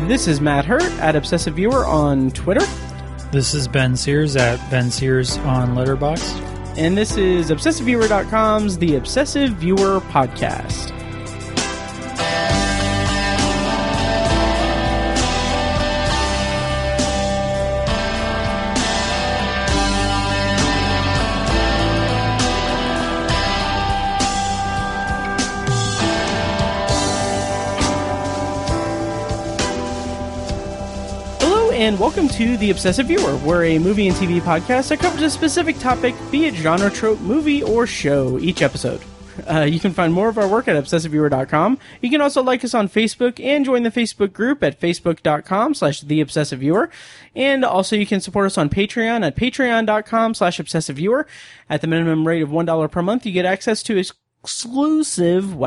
This is Matt Hurt at Obsessive Viewer on Twitter. This is Ben Sears at Ben Sears on Letterboxd. And this is ObsessiveViewer.com's The Obsessive Viewer Podcast. And welcome to The Obsessive Viewer. We're a movie and TV podcast that covers a specific topic, be it genre, trope, movie, or show, each episode. You can find more of our work at ObsessiveViewer.com. You can also like us on Facebook and join the Facebook group at Facebook.com/TheObsessiveViewer. And also you can support us on Patreon at Patreon.com/ObsessiveViewer. At the minimum rate of $1 per month, you get access to exclusive,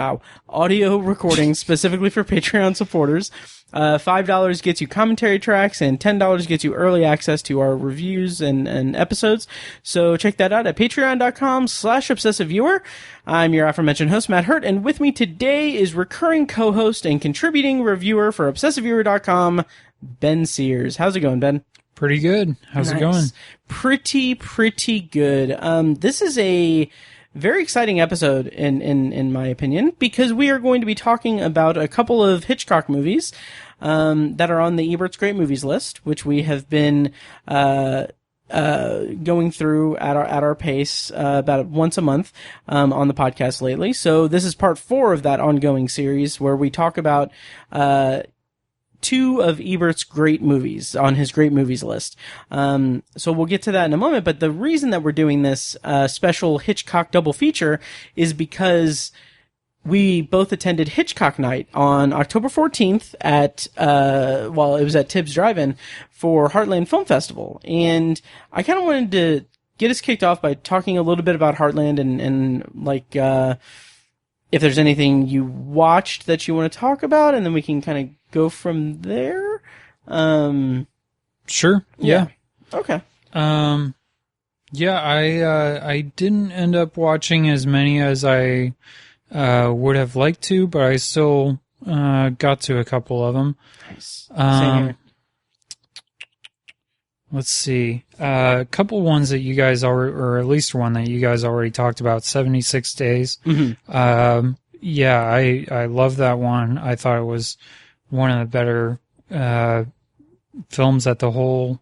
audio recordings specifically for Patreon supporters. $5 gets you commentary tracks, and $10 gets you early access to our reviews and episodes. So check that out at patreon.com/obsessiveviewer. I'm your aforementioned host, Matt Hurt, and with me today is recurring co-host and contributing reviewer for ObsessiveViewer.com, Ben Sears. How's it going, Ben? Pretty good. How's it going? Pretty good. This is a very exciting episode in my opinion, because we are going to be talking about a couple of Hitchcock movies that are on the Ebert's Great Movies list, which we have been going through at our pace about once a month on the podcast lately. So this is part 4 of that ongoing series where we talk about 2 of Ebert's great movies on his great movies list. So we'll get to that in a moment, but the reason that we're doing this special Hitchcock double feature is because we both attended Hitchcock Night on October 14th at, it was at Tibbs Drive-In for Heartland Film Festival. And I kind of wanted to get us kicked off by talking a little bit about Heartland and if there's anything you watched that you want to talk about, and then we can kind of go from there. Sure. Yeah. Okay. I didn't end up watching as many as I would have liked to, but I still got to a couple of them. Nice. Same here. Let's see. A couple ones that you guys already, or at least one that you guys already talked about, 76 Days. Mm-hmm. I love that one. I thought it was one of the better films at the whole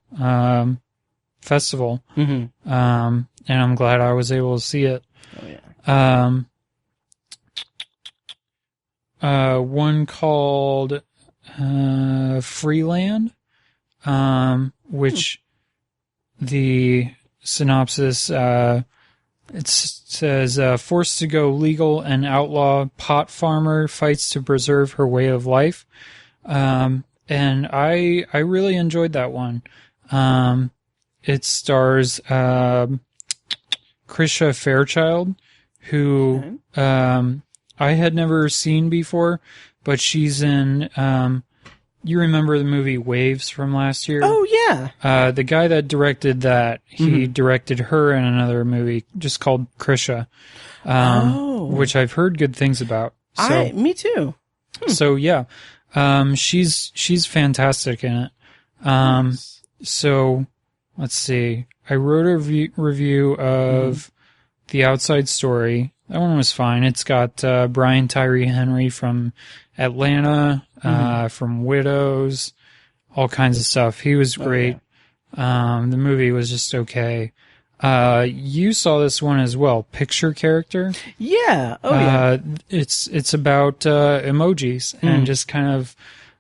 festival. Mm-hmm. And I'm glad I was able to see it. Oh, yeah. One called Freeland, which the synopsis, it says, forced to go legal, an outlaw pot farmer fights to preserve her way of life. And I really enjoyed that one. It stars Krisha Fairchild, who I had never seen before, but she's in, you remember the movie Waves from last year? Oh, yeah. The guy that directed that, he directed her in another movie just called Krisha, which I've heard good things about. So, me too. So, yeah. She's fantastic in it. Nice. So, let's see. I wrote a review of The Outside Story. That one was fine. It's got Brian Tyree Henry from Atlanta, from Widows, all kinds of stuff. He was great. Oh, yeah. The movie was just okay. You saw this one as well, Picture Character. Yeah. Oh, yeah. It's about emojis and just kind of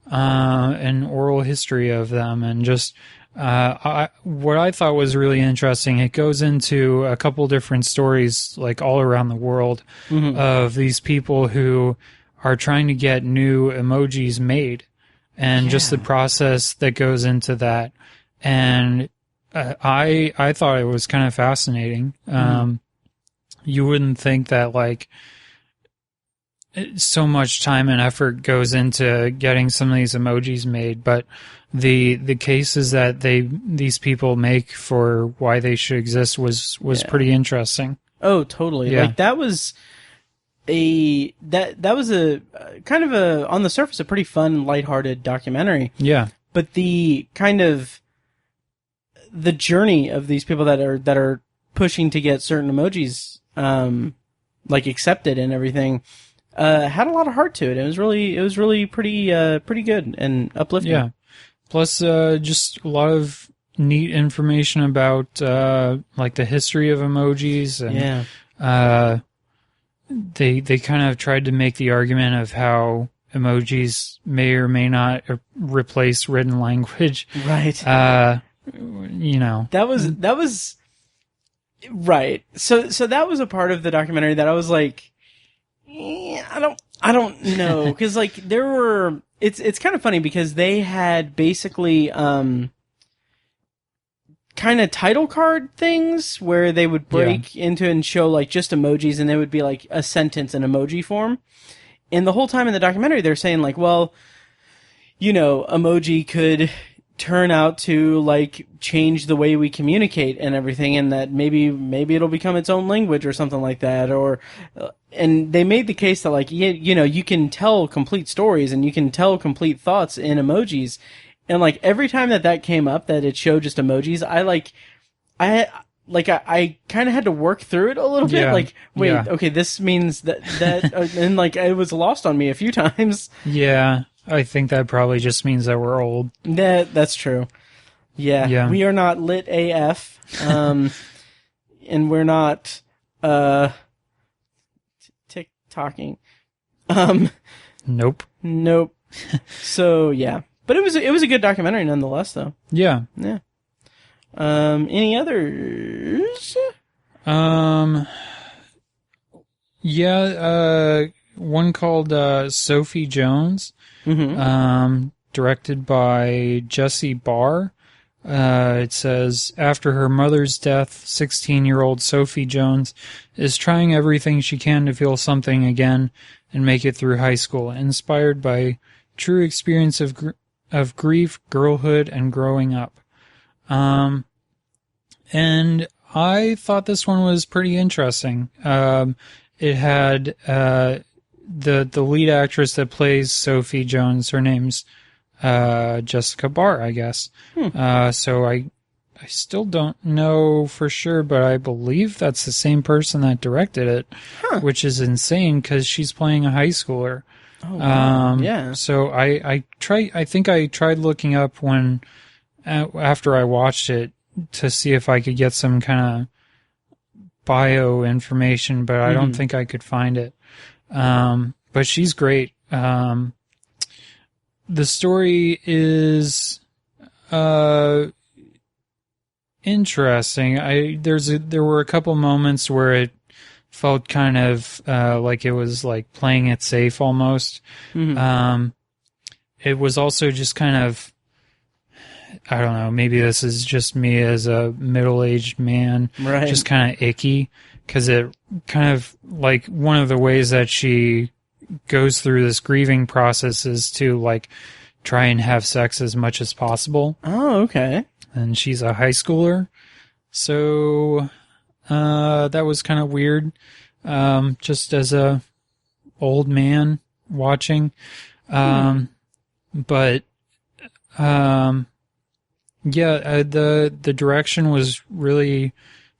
an oral history of them, and just what I thought was really interesting. It goes into a couple different stories, like all around the world, of these people who are trying to get new emojis made, and just the process that goes into that. And I thought it was kind of fascinating. You wouldn't think that like so much time and effort goes into getting some of these emojis made, but the cases that these people make for why they should exist was pretty interesting. Oh, totally. Yeah. Like that was that was a kind of a, on the surface, a pretty fun, lighthearted documentary. Yeah. But the kind of the journey of these people that are pushing to get certain emojis like accepted and everything had a lot of heart to it. It was really pretty good and uplifting. Yeah. Plus just a lot of neat information about like the history of emojis, and they kind of tried to make the argument of how emojis may or may not replace written language. Right. You know. That was right. So that was a part of the documentary that I was like, I don't know, because like there were. It's kind of funny because they had basically kind of title card things where they would break into and show like just emojis, and they would be like a sentence in emoji form. And the whole time in the documentary, they're saying like, well, you know, emoji could turn out to like change the way we communicate and everything, and that maybe it'll become its own language or something like that. Or and they made the case that like, you know, you can tell complete stories and you can tell complete thoughts in emojis. And like every time that came up, that it showed just emojis, I kind of had to work through it a little bit. Like, wait, okay, this means that, and like it was lost on me a few times. Yeah, I think that probably just means that we're old. That's true. Yeah. We are not lit AF, and we're not TikToking. Nope. So yeah. But it was a good documentary nonetheless, though. Yeah. Yeah. Any others? Yeah. One called Sophie Jones. Mm-hmm. Directed by Jesse Barr. It says, after her mother's death, 16-year-old Sophie Jones is trying everything she can to feel something again and make it through high school, inspired by true experience of grief, girlhood, and growing up. And I thought this one was pretty interesting. It had the lead actress that plays Sophie Jones. Her name's Jessica Barr, I guess. So I still don't know for sure, but I believe that's the same person that directed it, which is insane because she's playing a high schooler. Oh, wow. Yeah. So I think I tried looking up after I watched it to see if I could get some kind of bio information, but I don't think I could find it. But she's great. The story is interesting. There were a couple moments where it felt kind of like it was like playing it safe almost. It was also just kind of, I don't know, maybe this is just me as a middle-aged man, right, just kind of icky, because it kind of, like, one of the ways that she goes through this grieving process is to, like, try and have sex as much as possible. Oh, okay. And she's a high schooler, so that was kind of weird, just as a old man watching. But yeah, the direction was really,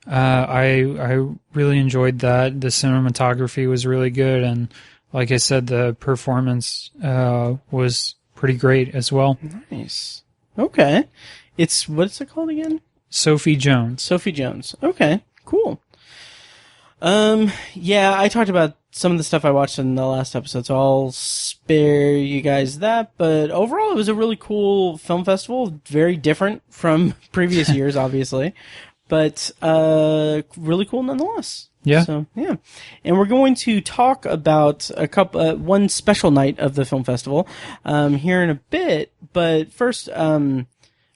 I really enjoyed that. The cinematography was really good, and like I said, the performance was pretty great as well. Nice. Okay. What's it called again? Sophie Jones. Sophie Jones. Okay. Cool. Yeah, I talked about some of the stuff I watched in the last episode, so I'll spare you guys that. But overall, it was a really cool film festival. Very different from previous years, obviously, but really cool nonetheless. Yeah. So yeah, and we're going to talk about one special night of the film festival here in a bit. But first,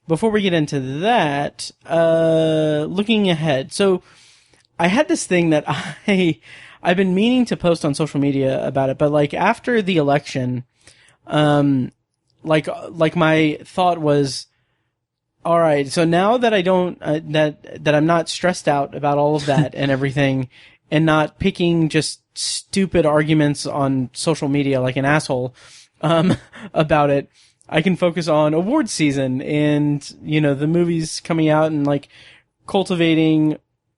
before we get into that, looking ahead. So I had this thing that I've been meaning to post on social media about it, but like after the election, like my thought was, all right, so now that I don't, that I'm not stressed out about all of that and everything, and not picking just stupid arguments on social media like an asshole about it, I can focus on awards season and, the movies coming out and like cultivating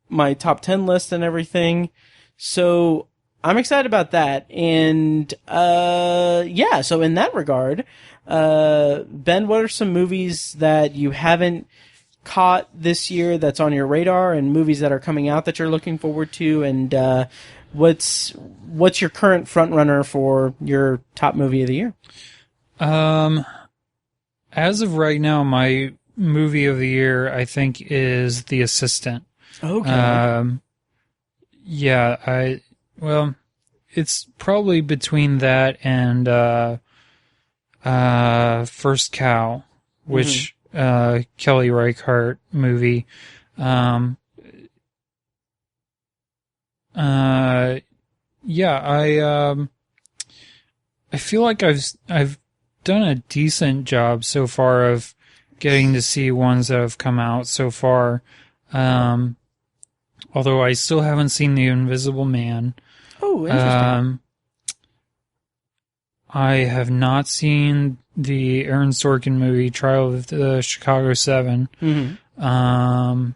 my top 10 list and everything. So I'm excited about that. And, so in that regard, Ben, what are some movies that you haven't caught this year that's on your radar, and movies that are coming out that you're looking forward to? And, what's your current front runner for your top movie of the year? As of right now, my movie of the year, I think, is The Assistant. Okay. It's probably between that and First Cow, which Kelly Reichardt movie. I feel like I've done a decent job so far of getting to see ones that have come out so far. Although I still haven't seen The Invisible Man. Oh, interesting. I have not seen the Aaron Sorkin movie, Trial of the Chicago 7. Mm-hmm.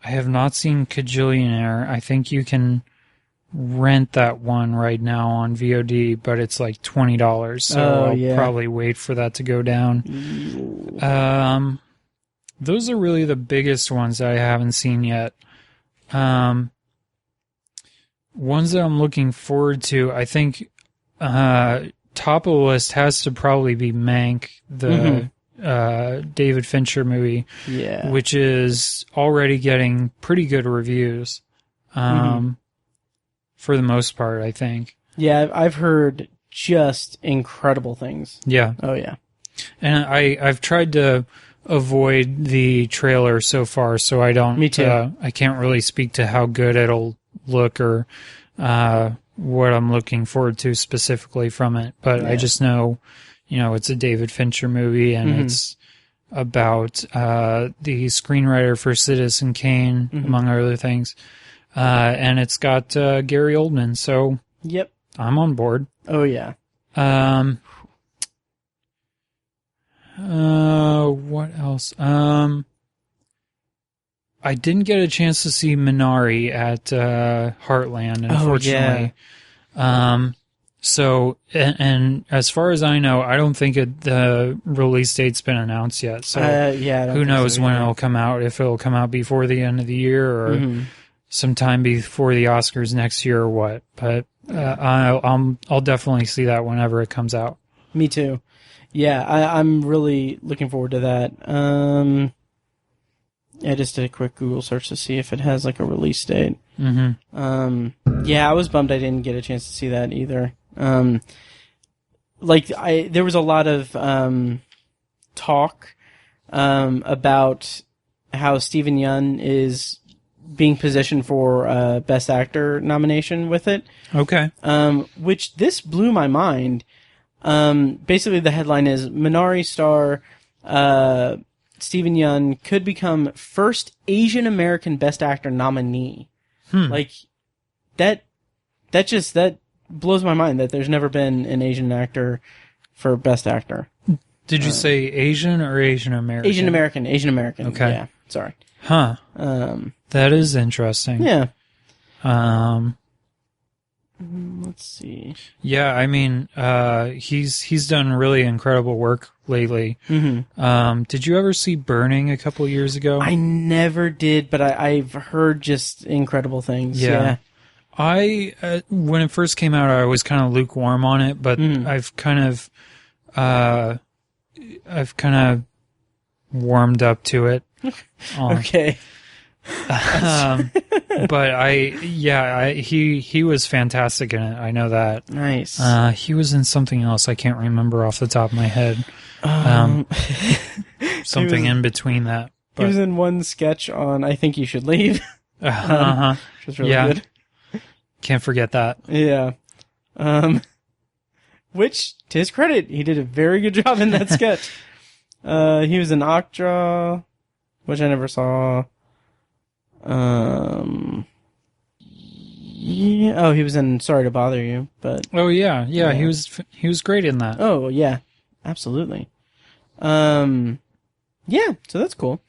I have not seen Kajillionaire. I think you can rent that one right now on VOD, but it's like $20, so I'll probably wait for that to go down. Those are really the biggest ones that I haven't seen yet. Ones that I'm looking forward to, I think top of the list has to probably be Mank, the David Fincher movie, which is already getting pretty good reviews. For the most part, I think. Yeah, I've heard just incredible things. Yeah. Oh, yeah. And I've tried to avoid the trailer so far, so I don't... Me too. I can't really speak to how good it'll look or what I'm looking forward to specifically from it. But I just know, it's a David Fincher movie, and it's about the screenwriter for Citizen Kane, among other things. And it's got Gary Oldman, so yep, I'm on board. Oh yeah. What else? I didn't get a chance to see Minari at Heartland, unfortunately. So, and as far as I know, I don't think the release date's been announced yet. So, who knows when it'll come out? If it'll come out before the end of the year or sometime before the Oscars next year or what. But I'll definitely see that whenever it comes out. Me too. Yeah, I'm really looking forward to that. I just did a quick Google search to see if it has like a release date. I was bummed I didn't get a chance to see that either. There was a lot of talk about how Steven Yeun is being positioned for Best Actor nomination with it. Okay. Which this blew my mind. Basically, the headline is Minari star Steven Yeun could become first Asian American Best Actor nominee. Like that blows my mind that there's never been an Asian actor for Best Actor. Did you say Asian or Asian American? Asian American. Okay. Yeah. Sorry. Huh. That is interesting. Yeah. Let's see. Yeah, I mean, he's done really incredible work lately. Did you ever see Burning a couple years ago? I never did, but I've heard just incredible things. Yeah. I when it first came out, I was kind of lukewarm on it, but I've kind of warmed up to it. Okay. But he was fantastic in it. I know that. Nice. He was in something else. I can't remember off the top of my head. Something in between that. But. He was in one sketch on I Think You Should Leave. Which was really good. Can't forget that. Yeah. Which, to his credit, he did a very good job in that sketch. He was in Okja, which I never saw. Yeah. Oh, he was in Sorry to Bother You, but Oh yeah. He was great in that. oh yeah, absolutely. Yeah, so that's cool.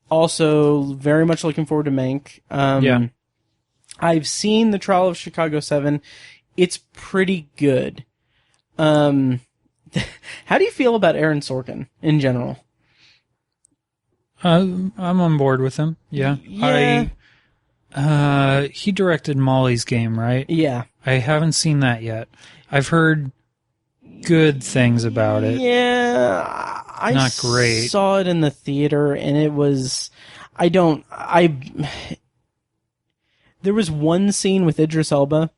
Also very much looking forward to Mank. Yeah. I've seen The Trial of Chicago 7. It's pretty good. How do you feel about Aaron Sorkin in general? I'm on board with him. Yeah. He directed Molly's Game, right? Yeah. I haven't seen that yet. I've heard good things about it. Yeah, I Not great. saw it in the theater, and it was. There was one scene with Idris Elba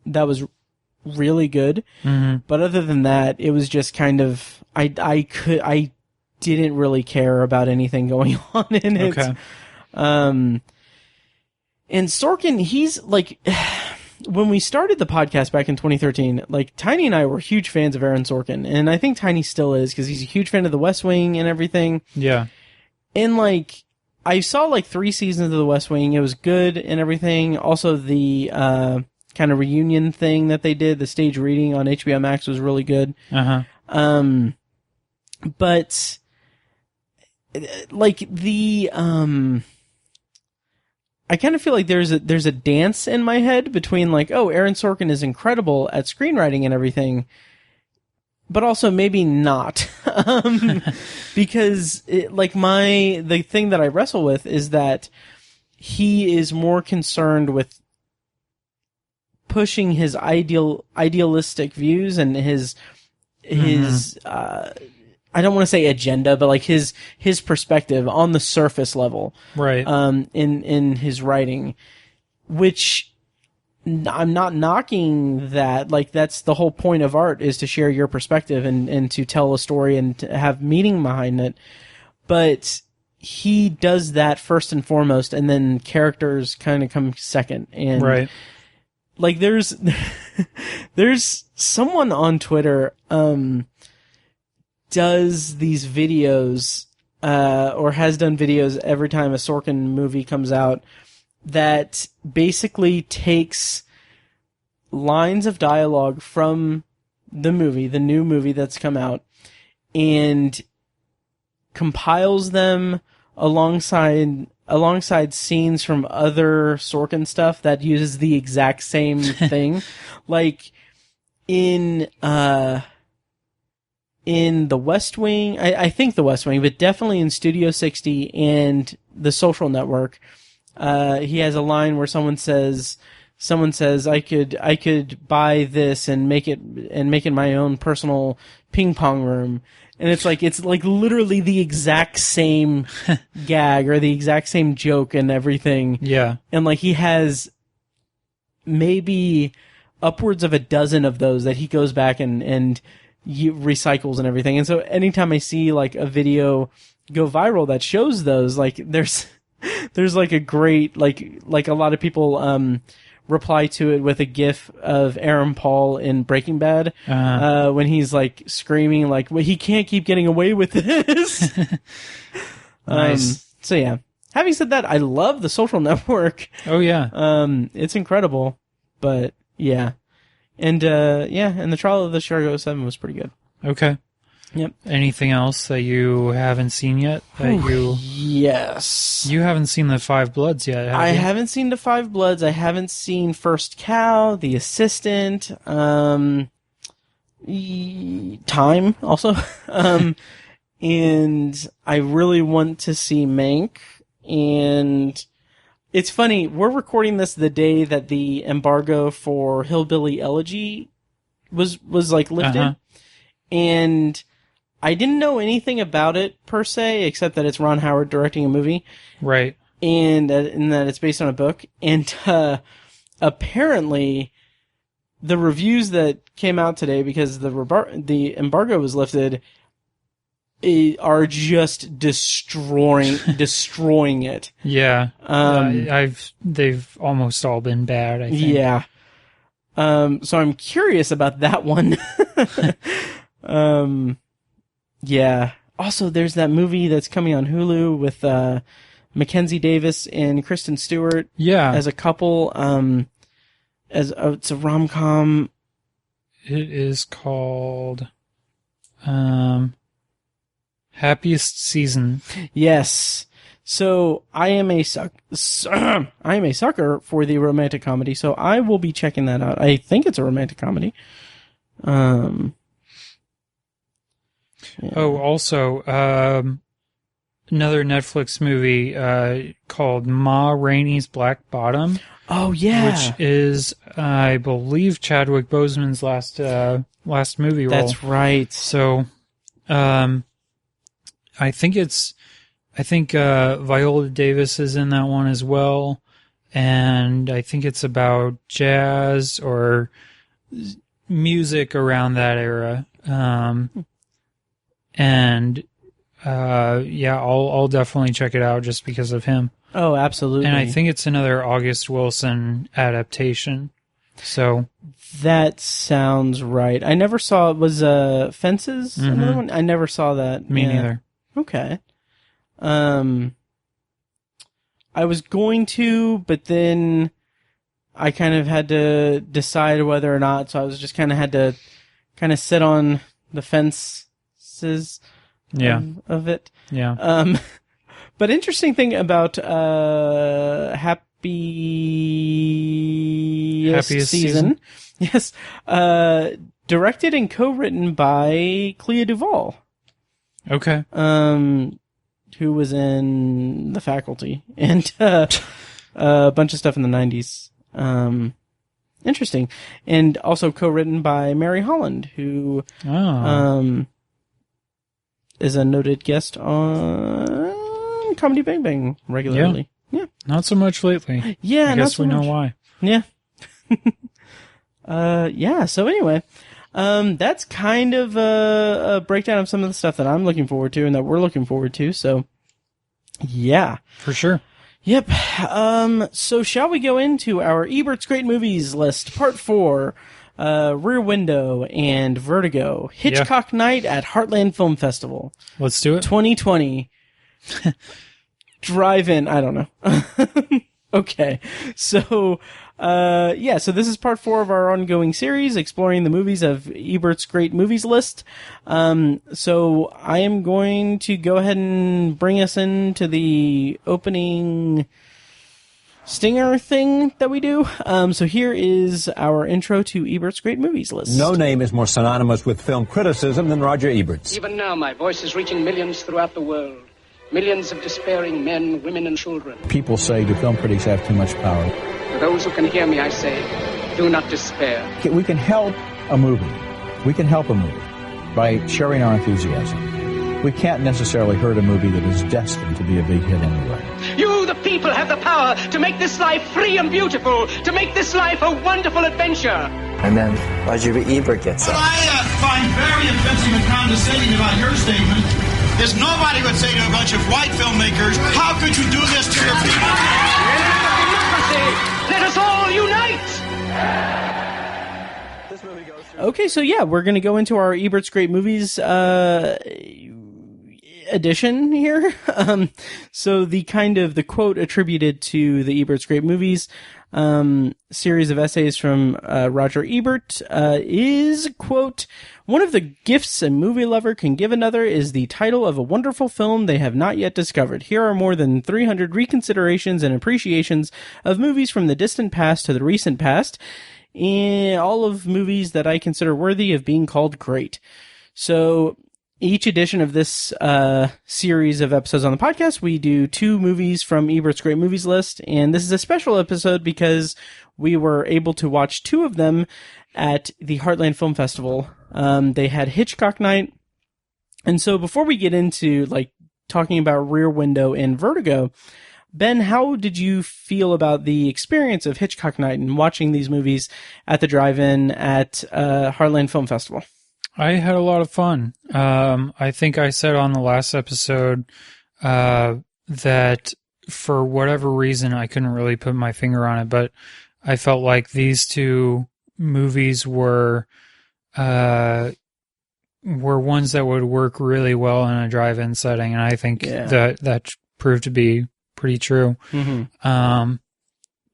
that was really good, but other than that, it was just kind of. I didn't really care about anything going on in it. Okay. And Sorkin, he's like. When we started the podcast back in 2013, like Tiny and I were huge fans of Aaron Sorkin, and I think Tiny still is because he's a huge fan of The West Wing and everything. Yeah. And like, I saw like 3 seasons of The West Wing. It was good and everything. Also, the kind of reunion thing that they did, the stage reading on HBO Max was really good. But like the I kind of feel like there's a dance in my head between like, oh, Aaron Sorkin is incredible at screenwriting and everything, but also maybe not, because the thing that I wrestle with is that he is more concerned with pushing his idealistic views and his I don't want to say agenda, but like his perspective on the surface level, right? In his writing, which I'm not knocking that. Like that's the whole point of art, is to share your perspective and to tell a story and to have meaning behind it. But he does that first and foremost, and then characters kind of come second. And right, like there's someone on Twitter does these videos, or has done videos every time a Sorkin movie comes out, that basically takes lines of dialogue from the new movie that's come out, and compiles them alongside scenes from other Sorkin stuff that uses the exact same thing. Like in The West Wing, I think The West Wing, but definitely in Studio 60 and The Social Network, he has a line where someone says, I could buy this and make it my own personal ping pong room. And it's like literally the exact same gag or the exact same joke and everything. Yeah. And like he has maybe upwards of a dozen of those that he goes back and recycles and everything. And so anytime I see like a video go viral that shows those, like there's like a great, like a lot of people reply to it with a gif of Aaron Paul in Breaking Bad, when he's like screaming like, well, he can't keep getting away with this. Nice. So yeah, having said that, I love The Social Network. Oh yeah. It's incredible, but yeah. And and The Trial of the Chicago 7 was pretty good. Okay. Yep. Anything else that you haven't seen yet? Yes. You haven't seen The Five Bloods yet, have I you? haven't seen The Five Bloods. I haven't seen First Cow, The Assistant, Time also. And I really want to see Mank. And it's funny, we're recording this the day that the embargo for Hillbilly Elegy was like lifted. And I didn't know anything about it per se, except that it's Ron Howard directing a movie. Right. And that it's based on a book. And apparently the reviews that came out today, because the embargo was lifted, are just destroying it. Yeah. They've almost all been bad, I think. Yeah. So I'm curious about that one. Yeah. Also, there's that movie that's coming on Hulu with Mackenzie Davis and Kristen Stewart Yeah. as a couple. It's a rom-com. It is called Happiest Season. Yes. So I am a sucker for the romantic comedy, so I will be checking that out. I think it's a romantic comedy. Yeah. Oh, also, another Netflix movie called Ma Rainey's Black Bottom. Oh, yeah. Which is, I believe, Chadwick Boseman's last movie role. That's right. So, I think Viola Davis is in that one as well, and I think it's about jazz or music around that era. I'll definitely check it out just because of him. Oh, absolutely. And I think it's another August Wilson adaptation. So that sounds right. I never saw it. Was Fences another one? I never saw that. Me neither. Okay. I was going to, but then I kind of had to decide whether or not, so I was just kind of had to kind of sit on the fences of it. Yeah. But interesting thing about Happiest Season. Yes. Directed and co-written by Clea Duvall. Okay. Who was in The Faculty and a bunch of stuff in the 90s. Interesting. And also co-written by Mary Holland, who is a noted guest on Comedy Bang Bang regularly. Yeah. Not so much lately. Yeah, I guess we know why. Yeah. So anyway, that's kind of a breakdown of some of the stuff that I'm looking forward to and that we're looking forward to. So, yeah. For sure. Yep. So shall we go into our Ebert's Great Movies list, Part 4, Rear Window and Vertigo, Hitchcock Night at Heartland Film Festival. Let's do it. 2020. Drive-in, I don't know. Okay. So, so this is part 4 of our ongoing series, exploring the movies of Ebert's Great Movies list. So I am going to go ahead and bring us into the opening stinger thing that we do. So here is our intro to Ebert's Great Movies list. No name is more synonymous with film criticism than Roger Ebert's. Even now, my voice is reaching millions throughout the world. Millions of despairing men, women, and children. People say, do film critics have too much power? For those who can hear me, I say, do not despair. We can help a movie. We can help a movie by sharing our enthusiasm. We can't necessarily hurt a movie that is destined to be a big hit anyway. You, the people, have the power to make this life free and beautiful, to make this life a wonderful adventure. And then Roger Ebert gets up. What I find very offensive and condescending about your statement is nobody would say to a bunch of white filmmakers, how could you do this to your people? Democracy! Let us all unite! Okay, so yeah, we're going to go into our Ebert's Great Movies edition here. So the quote attributed to the Ebert's Great Movies series of essays from Roger Ebert is, quote, "One of the gifts a movie lover can give another is the title of a wonderful film they have not yet discovered. Here are more than 300 reconsiderations and appreciations of movies from the distant past to the recent past, and all of movies that I consider worthy of being called great." So each edition of this series of episodes on the podcast, we do 2 movies from Ebert's Great Movies list, and this is a special episode because we were able to watch 2 of them at the Heartland Film Festival. They had Hitchcock Night, and so before we get into talking about Rear Window and Vertigo, Ben, how did you feel about the experience of Hitchcock Night and watching these movies at the drive-in at Heartland Film Festival? I had a lot of fun. I think I said on the last episode that for whatever reason, I couldn't really put my finger on it, but I felt like these 2 movies were ones that would work really well in a drive-in setting, and I think that proved to be pretty true.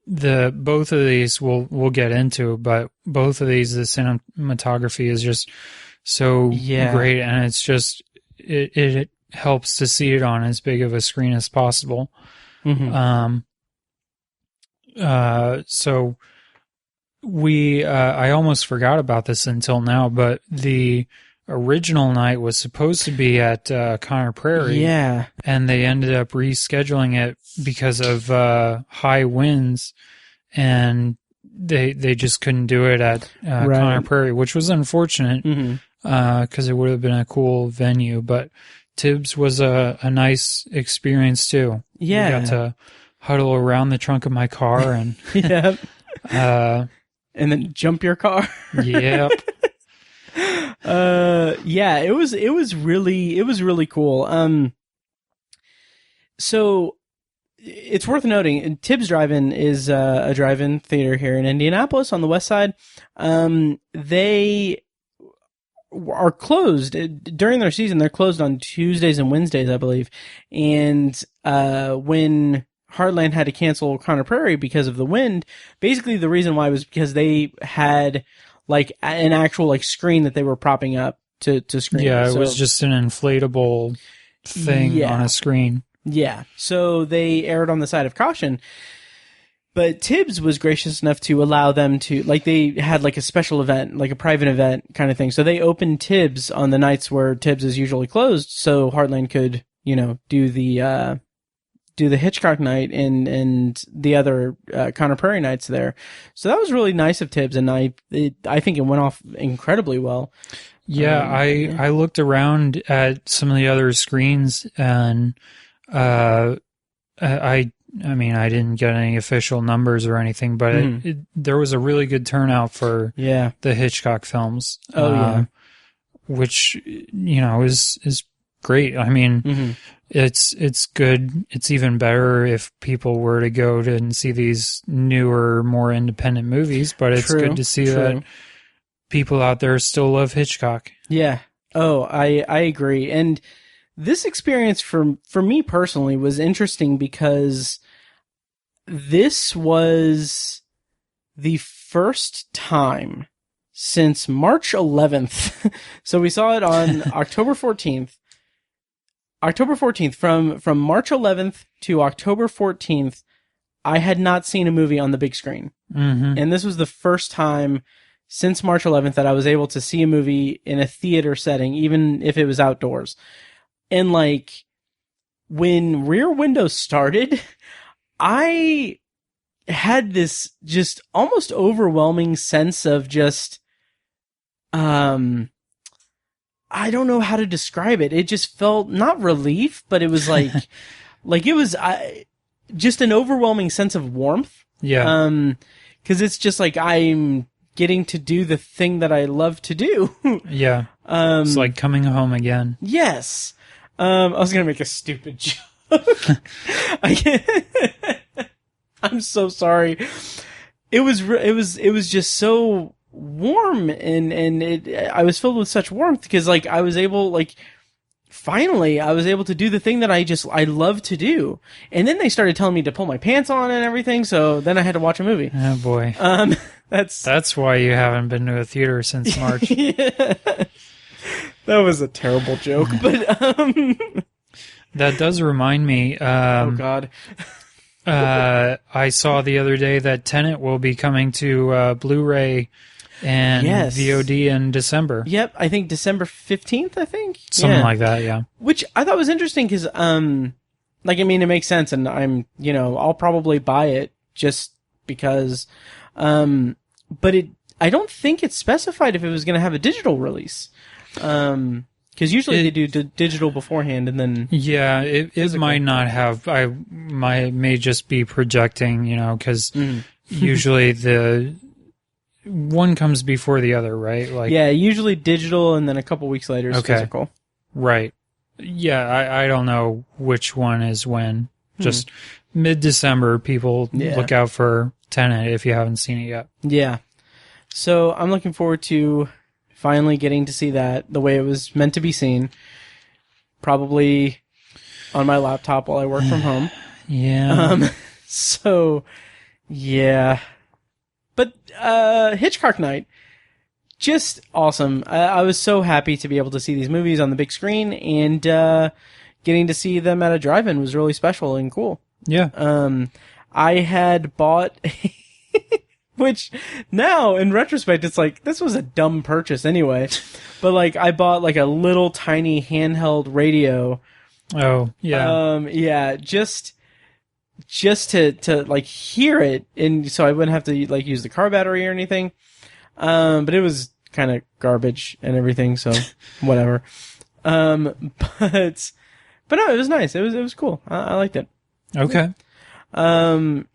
Both of these we'll get into, but both of these, the cinematography is just so great, and it's just it helps to see it on as big of a screen as possible. So I almost forgot about this until now, but the original night was supposed to be at Conner Prairie. Yeah. And they ended up rescheduling it because of high winds, and they just couldn't do it at Conner Prairie, which was unfortunate because it would have been a cool venue. But Tibbs was a nice experience too. Yeah. We got to huddle around the trunk of my car and and then jump your car. Yep. Yeah, it was really cool. So it's worth noting, Tibbs Drive-In is a drive-in theater here in Indianapolis on the west side. They are closed during their season. They're closed on Tuesdays and Wednesdays, I believe. And when Heartland had to cancel Conner Prairie because of the wind, basically the reason why was because they had like an actual like screen that they were propping up to screen. Yeah, it was just an inflatable thing on a screen. Yeah, so they erred on the side of caution. But Tibbs was gracious enough to allow them to, like, they had like a special event, like a private event kind of thing. So they opened Tibbs on the nights where Tibbs is usually closed, so Heartland could, you know, do the Hitchcock night and the other Conner Prairie nights there. So that was really nice of Tibbs, and I think it went off incredibly well. Yeah, I looked around at some of the other screens, and I mean, I didn't get any official numbers or anything, but there was a really good turnout for the Hitchcock films. Which, you know, is great. I mean, it's good. It's even better if people were to go to and see these newer, more independent movies, but it's good to see that people out there still love Hitchcock. Yeah. Oh, I agree. And this experience for me personally was interesting because this was the first time since March 11th. So we saw it on October 14th. October 14th, from March 11th to October 14th, I had not seen a movie on the big screen. And this was the first time since March 11th that I was able to see a movie in a theater setting, even if it was outdoors. And like, when Rear Window started, I had this just almost overwhelming sense of just, I don't know how to describe it. It just felt not relief, but it was like, like it was just an overwhelming sense of warmth. Yeah. 'Cause it's just like I'm getting to do the thing that I love to do. Yeah. It's like coming home again. Yes. I was gonna make a stupid joke. I'm so sorry. It was just so warm, and I was filled with such warmth because like I was able, like, finally I was able to do the thing that I love to do. And then they started telling me to pull my pants on and everything, so then I had to watch a movie. Oh boy. That's why you haven't been to a theater since March. Yeah. That was a terrible joke, but that does remind me. Oh God. I saw the other day that Tenet will be coming to Blu-ray and VOD in December. Yep, I think December 15th, I think. Something like that, yeah. Which I thought was interesting because, like, I mean, it makes sense, and I'll probably buy it just because, but I don't think it's specified if it was going to have a digital release. Because usually they do digital beforehand and then... Yeah, it might not have... may just be projecting, because usually the... One comes before the other, right? Like, yeah, usually digital and then a couple weeks later is physical. Right. Yeah, I don't know which one is when. Just mid-December, people look out for Tenet if you haven't seen it yet. Yeah. So I'm looking forward to... finally getting to see that the way it was meant to be seen, probably on my laptop while I work from home. Yeah. So, yeah. But Hitchcock Night, just awesome. I was so happy to be able to see these movies on the big screen, and getting to see them at a drive-in was really special and cool. Yeah. I had bought, which now in retrospect, it's like, this was a dumb purchase anyway. But like, I bought like a little tiny handheld radio. Oh, yeah. Yeah, just to like hear it, and so I wouldn't have to like use the car battery or anything. But it was kind of garbage and everything, so whatever. But no, it was nice. It was cool. I liked it. Okay.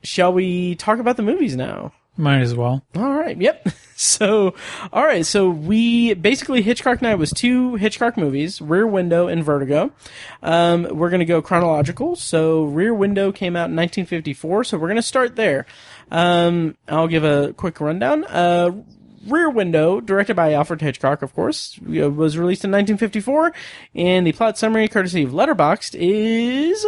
Shall we talk about the movies now? Might as well. All right. Yep. So, all right. So we basically, Hitchcock Night was 2 Hitchcock movies, Rear Window and Vertigo. We're going to go chronological. So Rear Window came out in 1954. So we're going to start there. I'll give a quick rundown. Rear Window, directed by Alfred Hitchcock, of course, was released in 1954. And the plot summary, courtesy of Letterboxd, is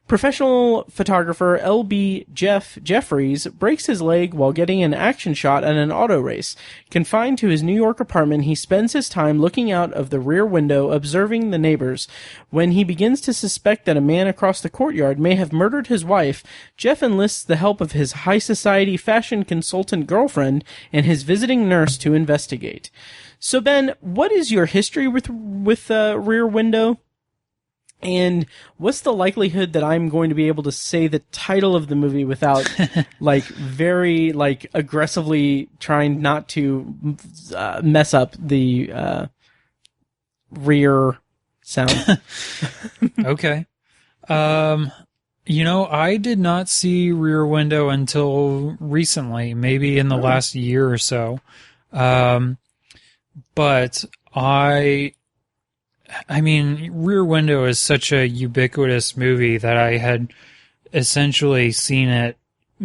professional photographer L.B. Jeffries breaks his leg while getting an action shot at an auto race. Confined to his New York apartment, he spends his time looking out of the rear window, observing the neighbors. When he begins to suspect that a man across the courtyard may have murdered his wife, Jeff enlists the help of his high society fashion consultant girlfriend and his visiting nurse to investigate. So, Ben, what is your history with Rear Window? And what's the likelihood that I'm going to be able to say the title of the movie without, like, very, like, aggressively trying not to mess up the rear sound? Okay. I did not see Rear Window until recently, maybe in the last year or so. But I mean, Rear Window is such a ubiquitous movie that I had essentially seen it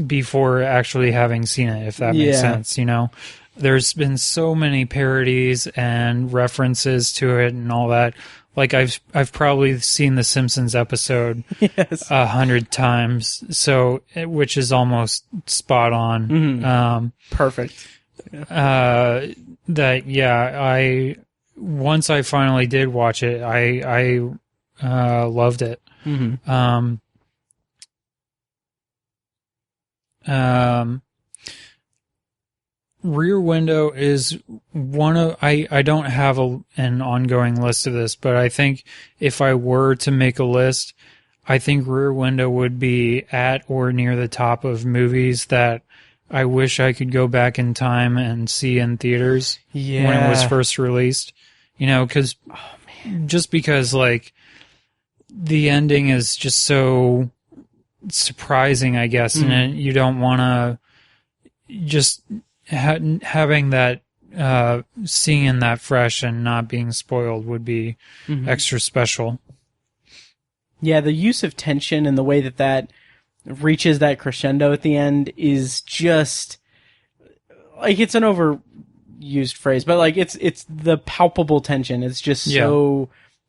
before actually having seen it, if that makes sense, There's been so many parodies and references to it and all that. Like, I've probably seen the Simpsons episode 100 times, so, which is almost spot on. Mm-hmm. Perfect. Once I finally did watch it, I loved it. Mm-hmm. Rear Window is one of, I don't have an ongoing list of this, but I think if I were to make a list, I think Rear Window would be at or near the top of movies that I wish I could go back in time and see in theaters when it was first released. Because like the ending is just so surprising, I guess, and you don't want to just having that seeing that fresh and not being spoiled would be extra special. Yeah, the use of tension and the way that reaches that crescendo at the end is just like, it's an overused phrase, but like it's the palpable tension. It's just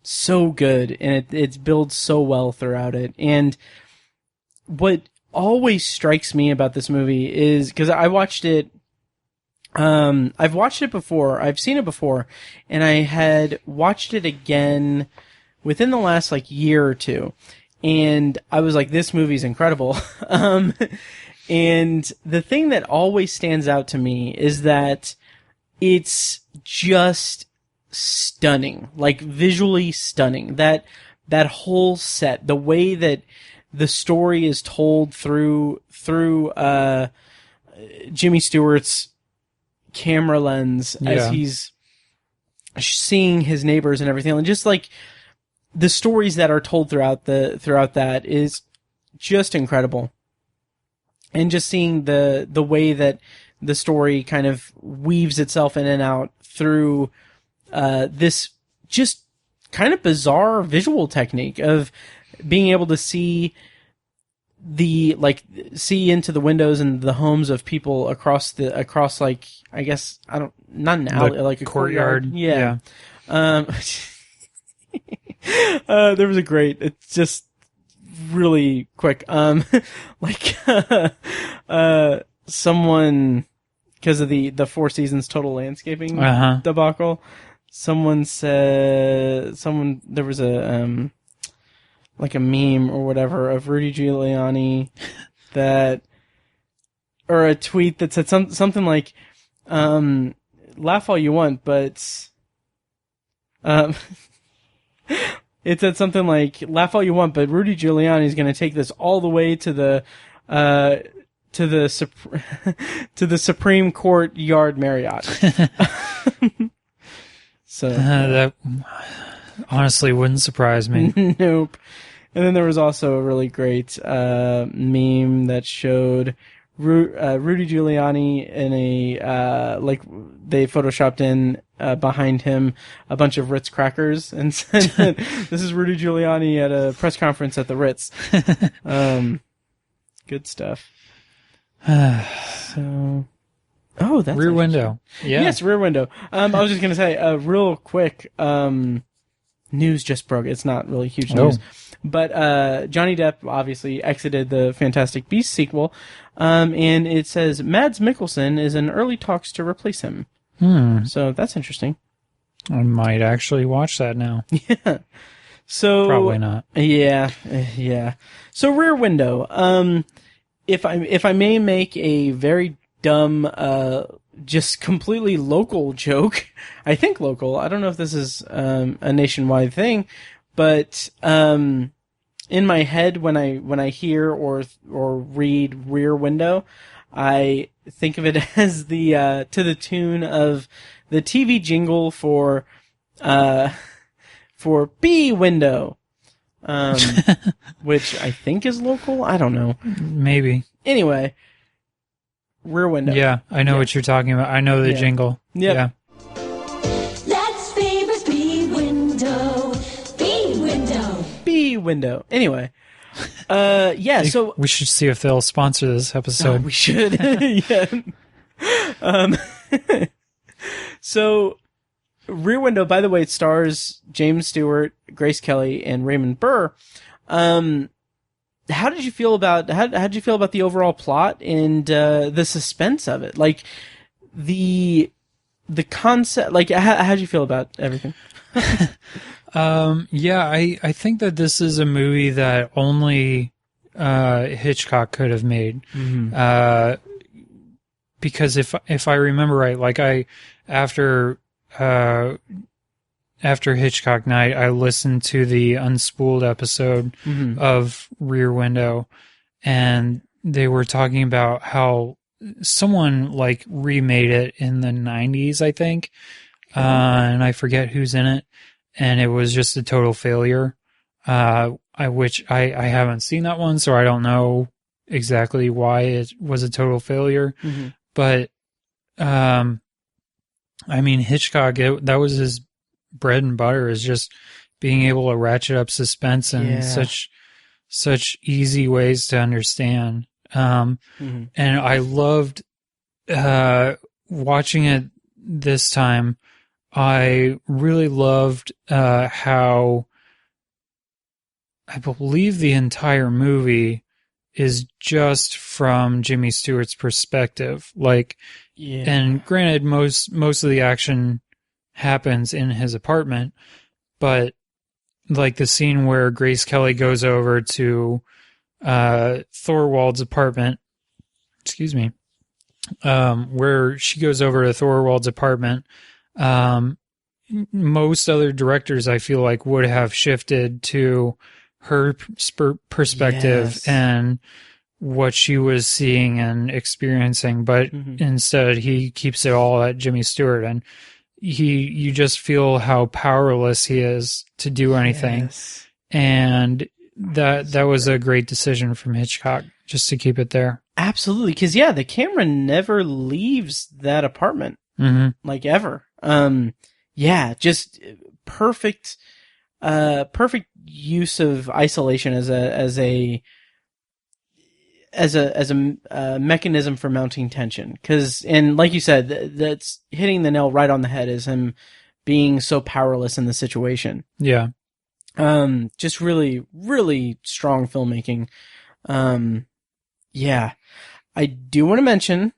so good, and it builds so well throughout it. And what always strikes me about this movie is, because I watched it, I've watched it before, I've seen it before, and I had watched it again within the last like year or two. And I was like, this movie's incredible. And the thing that always stands out to me is that it's just stunning, like visually stunning. That whole set, the way that the story is told through Jimmy Stewart's camera lens as he's seeing his neighbors and everything, and just like the stories that are told throughout that is just incredible. And just seeing the way that the story kind of weaves itself in and out through this just kind of bizarre visual technique of being able to see into the windows and the homes of people across like, I guess, not an alley, like a courtyard. Yeah. there was it's just really quick. Like, someone, because of the Four Seasons Total Landscaping debacle, there was a, like a meme or whatever of Rudy Giuliani or a tweet that said something like, laugh all you want, but, it said something like, laugh all you want, but Rudy Giuliani is going to take this all the way to the Supreme Court yard Marriott. So that honestly wouldn't surprise me. Nope. And then there was also a really great meme that showed Rudy Giuliani in a like they photoshopped in behind him a bunch of Ritz crackers and said that this is Rudy Giuliani at a press conference at the Ritz. Good stuff. So, that's Rear Window. Yeah. Yes, Rear Window. I was just gonna say real quick. News just broke. It's not really huge news, but Johnny Depp obviously exited the Fantastic Beasts sequel, and it says Mads Mikkelsen is in early talks to replace him. So that's interesting. I might actually watch that now. Yeah. So probably not. Yeah. So Rear Window. If I may make a very dumb, just completely local joke. I think local. I don't know if this is a nationwide thing, but in my head when I hear or read Rear Window, I think of it as the to the tune of the TV jingle for B Window, which I think is local. I don't know. Maybe. Anyway. Rear Window. Yeah, I know what you're talking about. I know the jingle. Yep. Yeah. Let's famous B Window. B Window. B Window. Anyway. Yeah, so we should see if they'll sponsor this episode. We should. Yeah. So Rear Window, by the way, it stars James Stewart, Grace Kelly, and Raymond Burr. How did you feel about the overall plot and the suspense of it? Like the concept. Like how did you feel about everything? Yeah, I think that this is a movie that only Hitchcock could have made. Mm-hmm. Because if I remember right, like after Hitchcock Night, I listened to the unspooled episode of Rear Window, and they were talking about how someone like remade it in the 90s, I think, and I forget who's in it, and it was just a total failure. Which I haven't seen that one, so I don't know exactly why it was a total failure. Mm-hmm. But I mean, Hitchcock, that was his bread and butter, is just being able to ratchet up suspense in such easy ways to understand. And I loved watching it this time. I really loved how I believe the entire movie is just from Jimmy Stewart's perspective. Like, and granted, most of the action happens in his apartment, but like the scene where Grace Kelly goes over to Thorwald's apartment, where she goes over to Thorwald's apartment, most other directors, I feel like, would have shifted to her perspective and what she was seeing and experiencing, but instead he keeps it all at Jimmy Stewart, and you just feel how powerless he is to do anything. And that was a great decision from Hitchcock, just to keep it there. Absolutely, because the camera never leaves that apartment, like ever. Just perfect use of isolation as a mechanism for mounting tension. Because, and like you said, that's hitting the nail right on the head, is him being so powerless in the situation. Yeah. Just really, really strong filmmaking. Yeah. I do want to mention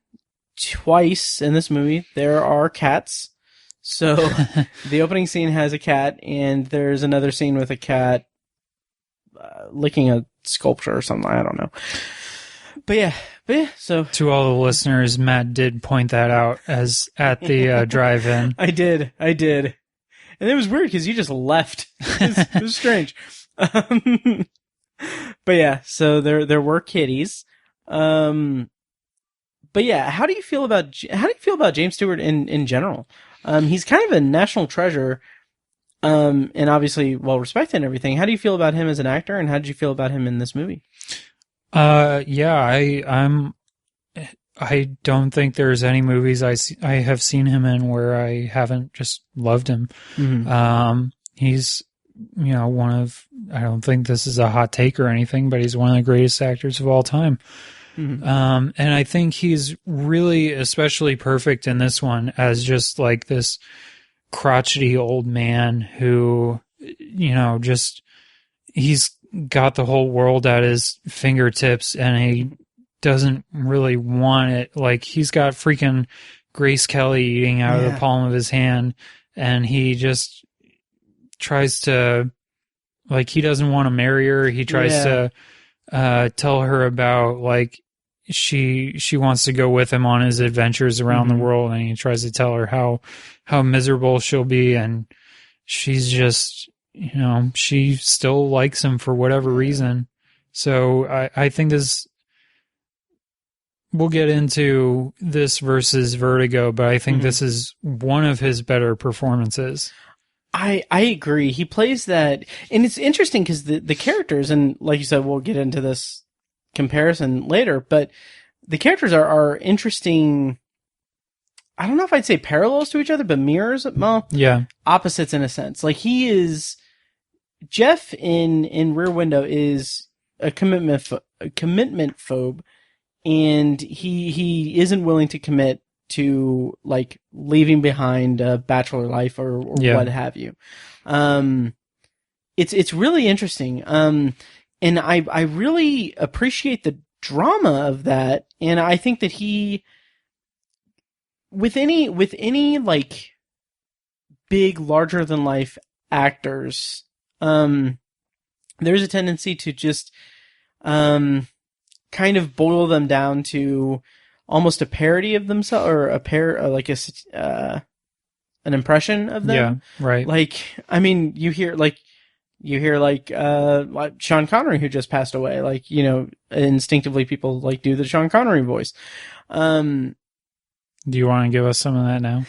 twice in this movie there are cats. So the opening scene has a cat, and there's another scene with a cat licking a sculpture or something. I don't know. But yeah. So to all the listeners, Matt did point that out as at the drive-in. I did, and it was weird because you just left. It was strange. But yeah, so there were kitties. But yeah, how do you feel about James Stewart in general? He's kind of a national treasure, and obviously well respected and everything. How do you feel about him as an actor, and how did you feel about him in this movie? Yeah, I don't think there's any movies I have seen him in where I haven't just loved him. Mm-hmm. He's, one of, I don't think this is a hot take or anything, but he's one of the greatest actors of all time. Mm-hmm. And I think he's really especially perfect in this one as just like this crotchety old man who, he's got the whole world at his fingertips and he doesn't really want it. Like, he's got freaking Grace Kelly eating out of the palm of his hand, and he just tries to, like, he doesn't want to marry her. He tries to tell her about, like, she wants to go with him on his adventures around the world, and he tries to tell her how miserable she'll be, and she's just, she still likes him for whatever reason. So I think this, we'll get into this versus Vertigo, but I think this is one of his better performances. I agree. He plays that, and it's interesting because the characters, and like you said, we'll get into this comparison later, but the characters are interesting. I don't know if I'd say parallels to each other, but mirrors. Well, yeah, opposites in a sense. Like, he is, Jeff in Rear Window is a commitment phobe, and he isn't willing to commit to, like, leaving behind a bachelor life or what have you. It's really interesting. And I really appreciate the drama of that. And I think that he, with any like big, larger than life actors, there's a tendency to just, kind of boil them down to almost a parody of themselves, or like an impression of them. Yeah, right. Like, I mean, you hear like Sean Connery, who just passed away. Like, instinctively people like do the Sean Connery voice. Do you want to give us some of that now?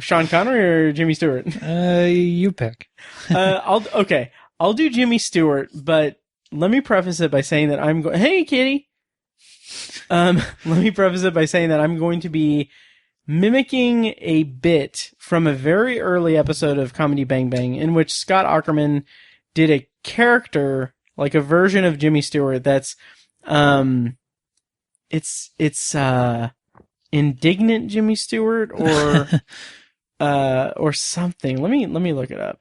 Sean Connery or Jimmy Stewart? You pick. I'll do Jimmy Stewart, but let me preface it by saying that hey, kitty. Let me preface it by saying that I'm going to be mimicking a bit from a very early episode of Comedy Bang Bang in which Scott Aukerman did a character, like a version of Jimmy Stewart that's, it's indignant Jimmy Stewart or something. Let me look it up.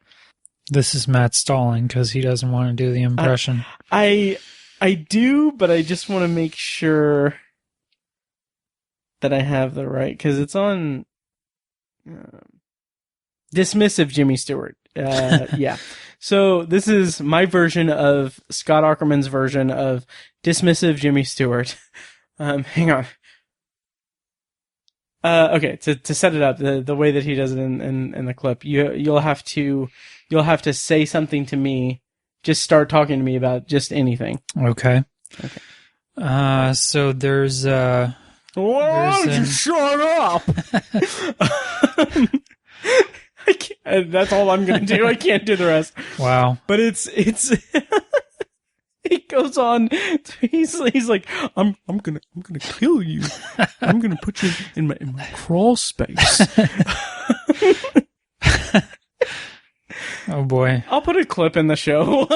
This is Matt stalling because he doesn't want to do the impression. I do, but I just want to make sure that I have the right, because it's on dismissive Jimmy Stewart. Yeah. So this is my version of Scott Aukerman's version of dismissive Jimmy Stewart. Hang on. Okay, to set it up, the way that he does it in the clip, you'll have to say something to me. Just start talking to me about just anything. Okay. So there's why don't you shut up? I can't, that's all I'm gonna do. I can't do the rest. Wow. But it's it goes on. He's like, I'm gonna kill you. I'm gonna put you in my crawl space. Oh boy. I'll put a clip in the show.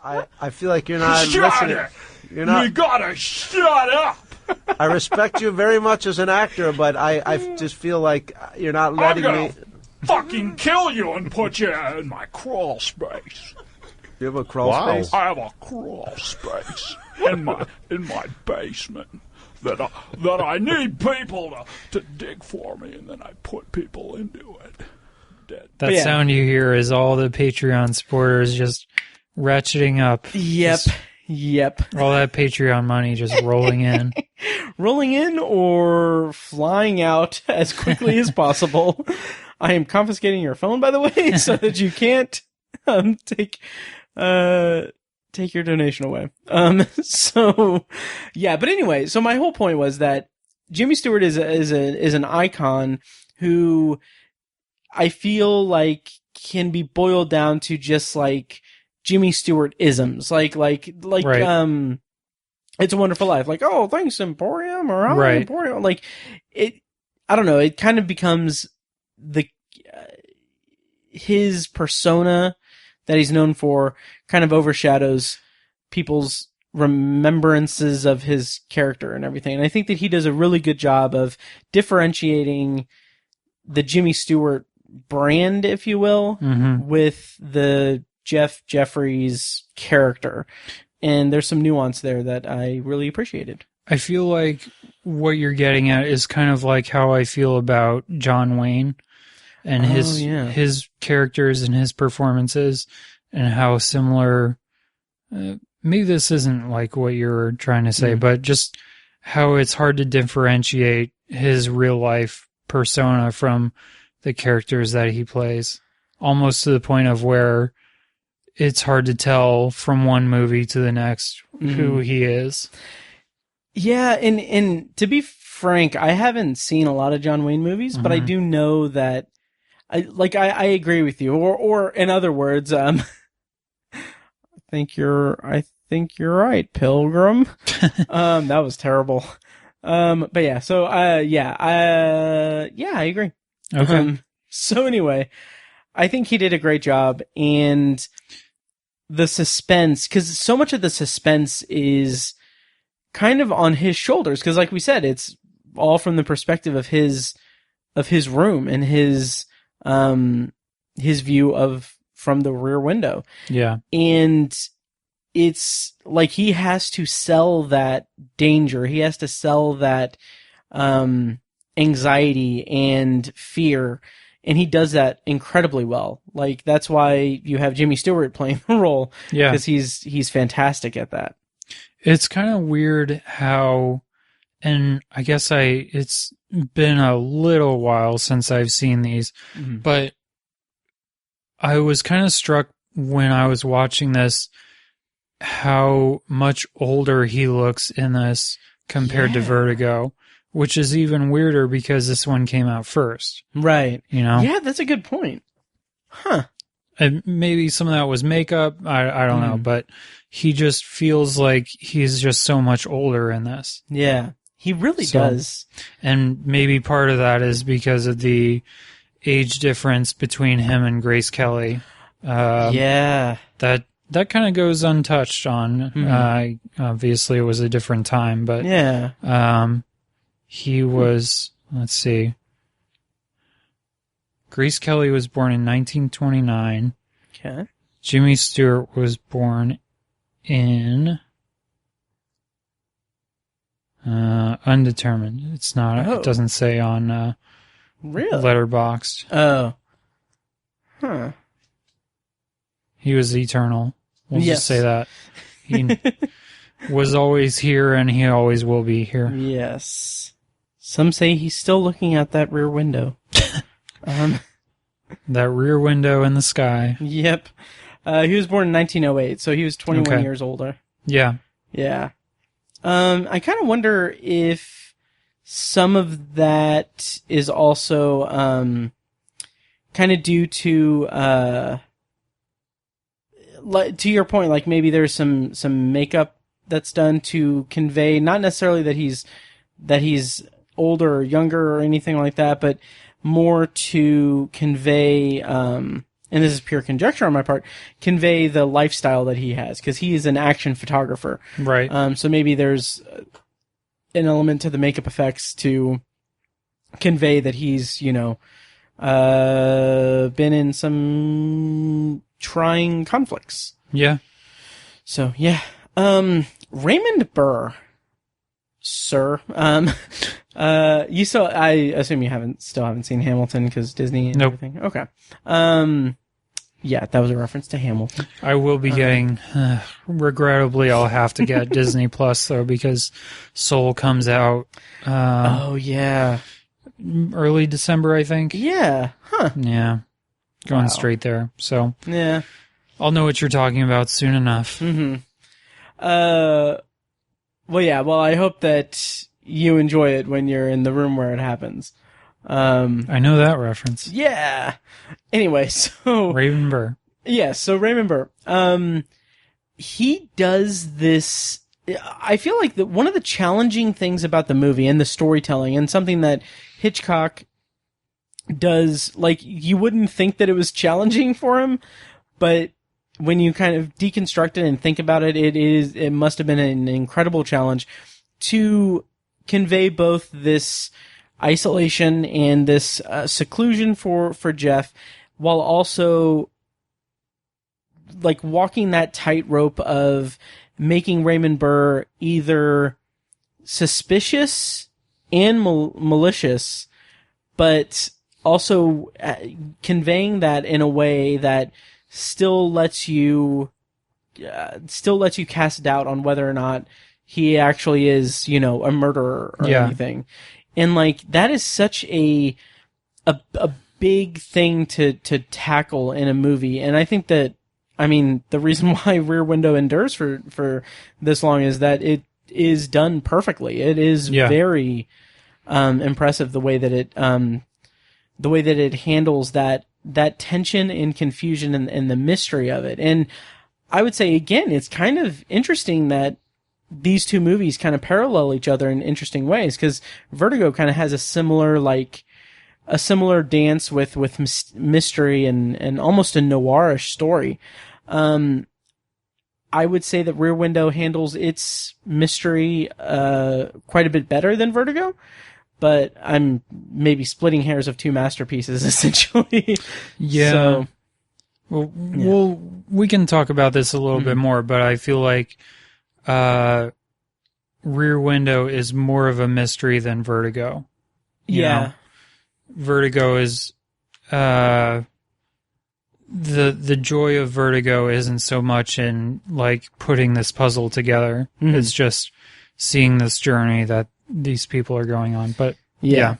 I feel like you're not listening. You're not. You gotta shut up. I respect you very much as an actor, but I just feel like you're not letting me. fucking kill you and put you in my crawl space. You have a crawl space? I have a crawl space in my basement that I need people to dig for me, and then I put people into it. Dead. That sound you hear is all the Patreon supporters just ratcheting up. Yep. All that Patreon money just rolling in. Rolling in or flying out as quickly as possible. I am confiscating your phone, by the way, so that you can't take your donation away. But anyway, so my whole point was that Jimmy Stewart is an icon who I feel like can be boiled down to just like Jimmy Stewart isms, like right. It's a Wonderful Life, like, oh, thanks Emporium, or oh, right. Emporium, like it. I don't know. It kind of becomes his persona that he's known for kind of overshadows people's remembrances of his character and everything. And I think that he does a really good job of differentiating the Jimmy Stewart brand, if you will, with the Jeff Jeffries character. And there's some nuance there that I really appreciated. I feel like what you're getting at is kind of like how I feel about John Wayne and his characters and his performances, and how similar, maybe this isn't like what you're trying to say, but just how it's hard to differentiate his real life persona from the characters that he plays, almost to the point of where it's hard to tell from one movie to the next who he is. Yeah, and to be frank, I haven't seen a lot of John Wayne movies, but I do know that I agree with you. Or in other words, I think you're right, Pilgrim. That was terrible. But yeah, so I agree. Okay. So anyway, I think he did a great job, and the suspense, because so much of the suspense is kind of on his shoulders, because like we said, it's all from the perspective of his room and his view from the rear window. Yeah. And it's like he has to sell that danger. He has to sell that anxiety and fear. And he does that incredibly well. Like, that's why you have Jimmy Stewart playing the role. Yeah. Because he's fantastic at that. It's kind of weird how, and I guess it's been a little while since I've seen these, but I was kind of struck when I was watching this how much older he looks in this compared to Vertigo, which is even weirder because this one came out first. Right. You know? Yeah, that's a good point. Huh. And maybe some of that was makeup. I don't know, but he just feels like he's just so much older in this. Yeah, he really does. And maybe part of that is because of the age difference between him and Grace Kelly. That kind of goes untouched on. Obviously, it was a different time, but he was, let's see. Grace Kelly was born in 1929. Okay. Jimmy Stewart was born in undetermined. It's not. It doesn't say on really? Letterboxd. Oh. Huh. He was eternal. We'll just say that. He was always here, and he always will be here. Yes. Some say he's still looking out that rear window. That rear window in the sky. Yep. He was born in 1908, so he was 21 years older. Yeah. Yeah. I kind of wonder if some of that is also kind of due to your point, like maybe there's some makeup that's done to convey, not necessarily that he's older or younger or anything like that, but more to convey, and this is pure conjecture on my part, convey the lifestyle that he has, because he is an action photographer. Right. So maybe there's an element to the makeup effects to convey that he's, been in some trying conflicts. Yeah. So, yeah. Raymond Burr, sir. You saw, I assume you still haven't seen Hamilton because Disney and Nope. everything. Okay. Yeah, that was a reference to Hamilton. I will be getting, regrettably, I'll have to get Disney Plus, though, because Soul comes out. Oh, yeah. Early December, I think. Yeah. Huh. Yeah. Going straight there. So, Yeah. I'll know what you're talking about soon enough. Mm-hmm. Well, yeah. Well, I hope that you enjoy it when you're in the room where it happens. I know that reference. Yeah. Anyway, so Raven Burr. Yeah, so Raymond Burr. He does this. I feel like one of the challenging things about the movie and the storytelling, and something that Hitchcock does, like, you wouldn't think that it was challenging for him, but when you kind of deconstruct it and think about it, it must have been an incredible challenge to convey both this isolation and this seclusion for Jeff, while also like walking that tightrope of making Raymond Burr either suspicious and malicious, but also conveying that in a way that still lets you cast doubt on whether or not he actually is, a murderer or anything. And like, that is such a big thing to tackle in a movie. And I think that, the reason why Rear Window endures for this long is that it is done perfectly. It is very impressive the way that it handles that tension and confusion and the mystery of it. And I would say, again, it's kind of interesting that these two movies kind of parallel each other in interesting ways, because Vertigo kind of has a similar dance with mystery and almost a noirish story. I would say that Rear Window handles its mystery quite a bit better than Vertigo, but I'm maybe splitting hairs of two masterpieces essentially. Yeah. So, we can talk about this a little bit more, but I feel like Rear Window is more of a mystery than Vertigo. You know? Vertigo is the joy of Vertigo isn't so much in like putting this puzzle together. Mm-hmm. It's just seeing this journey that these people are going on. But we'll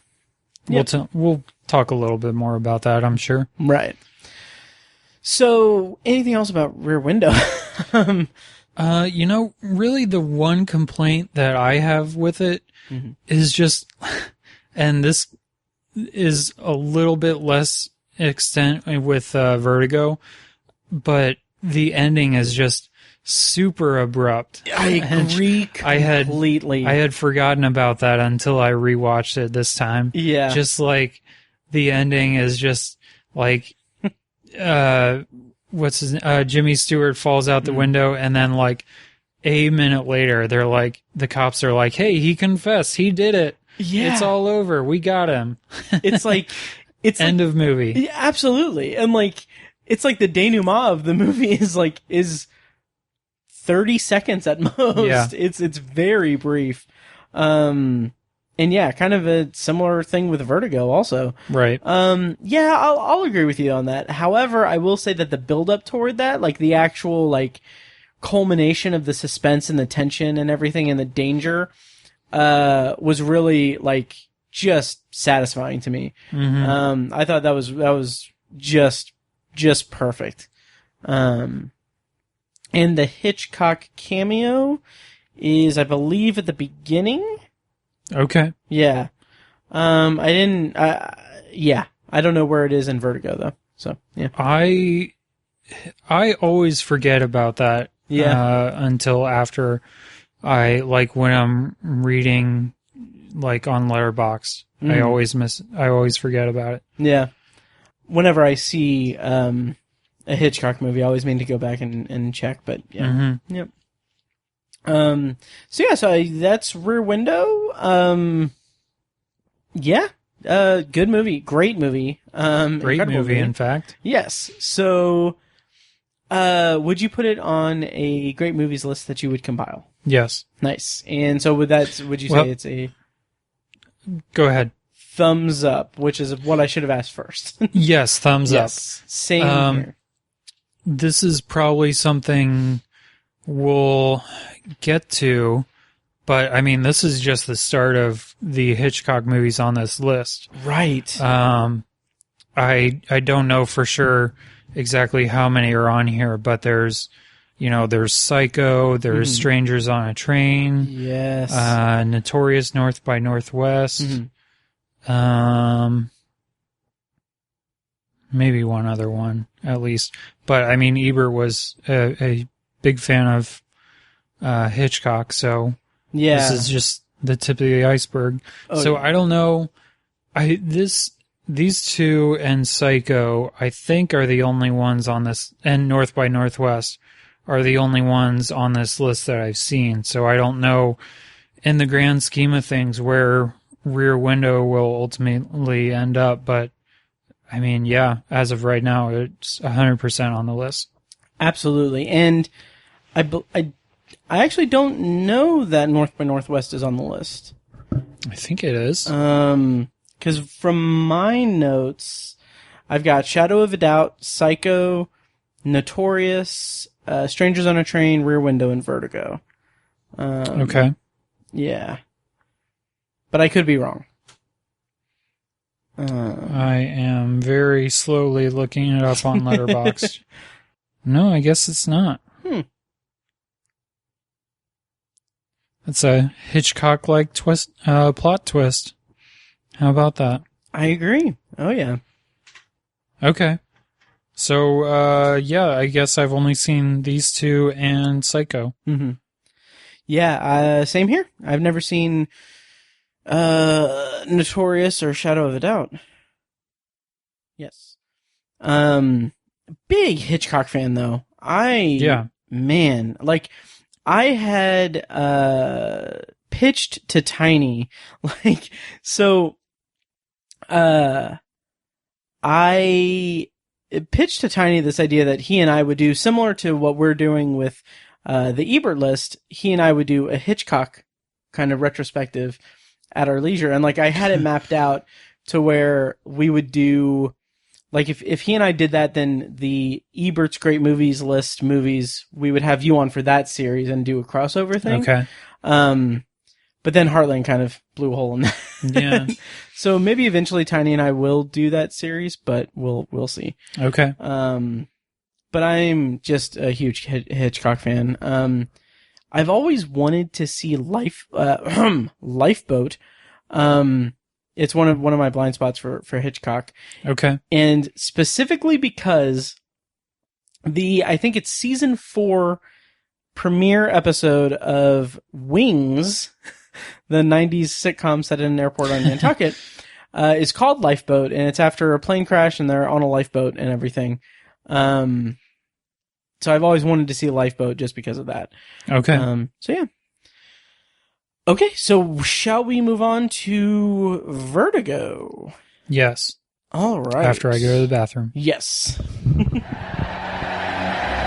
talk a little bit more about that, I'm sure. Right. So, anything else about Rear Window? Really the one complaint that I have with it is just, and this is a little bit less extent with Vertigo, but the ending is just super abrupt. I agree completely. I had forgotten about that until I rewatched it this time. Yeah. Just like the ending is just like, Jimmy Stewart falls out the window, and then like a minute later, they're like, the cops are like, "Hey, he confessed. He did it. Yeah. It's all over. We got him." It's like, end of movie. Yeah, absolutely. And like, it's like the denouement of the movie is 30 seconds at most. Yeah. It's very brief. And yeah, kind of a similar thing with Vertigo also. Right. Yeah, I'll agree with you on that. However, I will say that the build up toward that, like the actual like culmination of the suspense and the tension and everything and the danger, was really like just satisfying to me. Mm-hmm. I thought that was just perfect. And the Hitchcock cameo is, I believe, at the beginning. Okay. Yeah. I don't know where it is in Vertigo though. So, yeah. I always forget about that. Yeah. Until after when I'm reading like on Letterboxd, I always forget about it. Yeah. Whenever I see a Hitchcock movie, I always mean to go back and check, but yeah. Mm-hmm. Yep. So that's Rear Window. Yeah, Good movie. Great movie. Great movie, in fact. Yes. So, would you put it on a great movies list that you would compile? Yes. Nice. And so would you say it's a... Go ahead. Thumbs up, which is what I should have asked first. Yes, thumbs up. Same here. This is probably something we'll get to, but I mean, this is just the start of the Hitchcock movies on this list. Right. I don't know for sure exactly how many are on here, but there's Psycho, there's Strangers on a Train. Yes. Notorious North by Northwest. Maybe one other one at least, but I mean Ebert was a big fan of Hitchcock, so this is just the tip of the iceberg. So I don't know. These two and Psycho, I think, are the only ones on this, and North by Northwest are the only ones on this list that I've seen. So I don't know, in the grand scheme of things, where Rear Window will ultimately end up, but I mean, yeah, as of right now, it's 100% on the list. Absolutely. And I actually don't know that North by Northwest is on the list. I think it is. Because from my notes, I've got Shadow of a Doubt, Psycho, Notorious, Strangers on a Train, Rear Window, and Vertigo. Okay. Yeah. But I could be wrong. I am very slowly looking it up on Letterboxd. No, I guess it's not. That's a Hitchcock-like plot twist. How about that? I agree. Oh, yeah. Okay. So, yeah, I guess I've only seen these two and Psycho. Yeah, same here. I've never seen Notorious or Shadow of a Doubt. Yes. Big Hitchcock fan, though. Man, like, I had pitched to Tiny, like, so I pitched to Tiny this idea that he and I would do similar to what we're doing with the Ebert list. He and I would do a Hitchcock kind of retrospective at our leisure. And like, I had it mapped out to where we would do, like, if he and I did that, then the Ebert's Great Movies list movies, we would have you on for that series and do a crossover thing. Okay. But then Heartland kind of blew a hole in that. Yeah. So maybe eventually Tiny and I will do that series, but we'll see. Okay. But I'm just a huge Hitchcock fan. I've always wanted to see Lifeboat. It's one of my blind spots for Hitchcock. Okay. And specifically because I think it's season 4 premiere episode of Wings, the 90s sitcom set in an airport on Nantucket, is called Lifeboat, and it's after a plane crash and they're on a lifeboat and everything. So I've always wanted to see a Lifeboat just because of that. Okay. So yeah. Okay, so shall we move on to Vertigo? Yes. All right. After I go to the bathroom. Yes.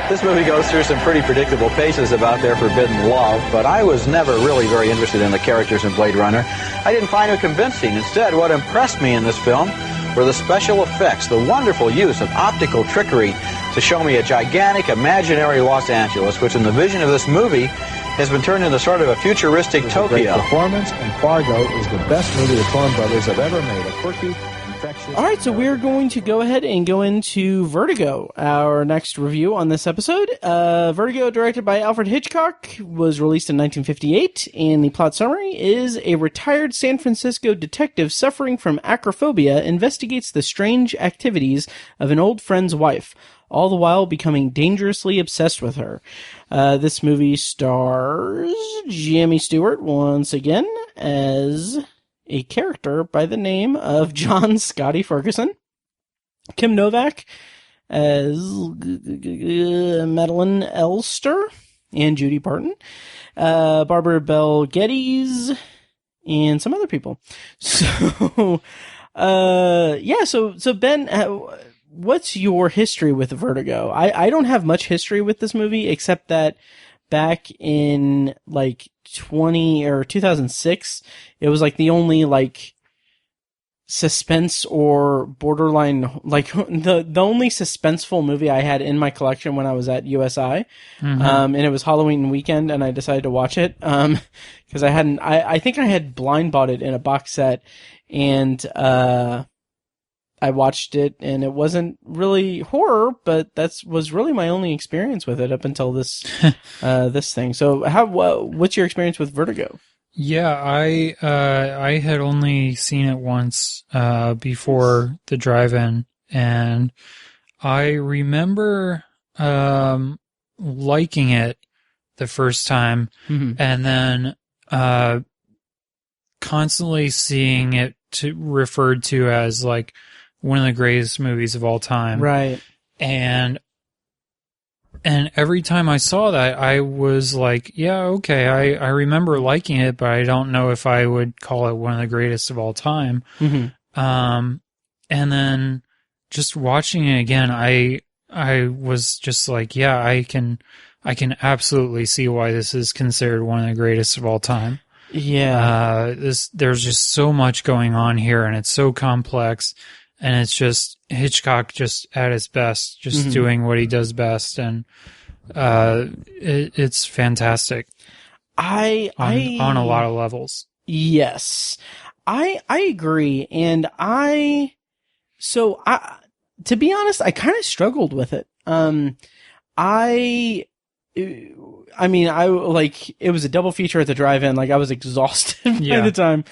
This movie goes through some pretty predictable paces about their forbidden love, but I was never really very interested in the characters in Blade Runner. I didn't find it convincing. Instead, what impressed me in this film were the special effects, the wonderful use of optical trickery to show me a gigantic, imaginary Los Angeles, which in the vision of this movie has been turned into sort of a futuristic Tokyo. Great performance, and Fargo is the best movie the Coen brothers have ever made. A quirky, infectious... All right, so we're going to go ahead and go into Vertigo, our next review on this episode. Vertigo, directed by Alfred Hitchcock, was released in 1958, and the plot summary is a retired San Francisco detective suffering from acrophobia investigates the strange activities of an old friend's wife, all the while becoming dangerously obsessed with her. This movie stars Jimmy Stewart once again as a character by the name of John Scotty Ferguson, Kim Novak as Madeline Elster and Judy Barton, Barbara Bel Geddes, and some other people. So Yeah. So Ben, what's your history with Vertigo? I don't have much history with this movie except that back in like 2006, it was like the only like suspense or borderline, like the only suspenseful movie I had in my collection when I was at USI. And it was Halloween weekend, and I decided to watch it because I think I had blind bought it in a box set, and I watched it, and it wasn't really horror, but was really my only experience with it up until this this thing. So what's your experience with Vertigo? Yeah, I had only seen it once before the drive-in, and I remember liking it the first time, and then constantly seeing it referred to as like one of the greatest movies of all time. Right. And every time I saw that, I was like, yeah, okay, I remember liking it, but I don't know if I would call it one of the greatest of all time. And then just watching it again, I was just like, yeah, I can absolutely see why this is considered one of the greatest of all time. Yeah. There's just so much going on here, and it's so complex, and it's just Hitchcock just at his best, just doing what he does best, and it's fantastic. On a lot of levels. Yes, I agree, and to be honest, I kind of struggled with it. I mean, it was a double feature at the drive-in. Like, I was exhausted by the time.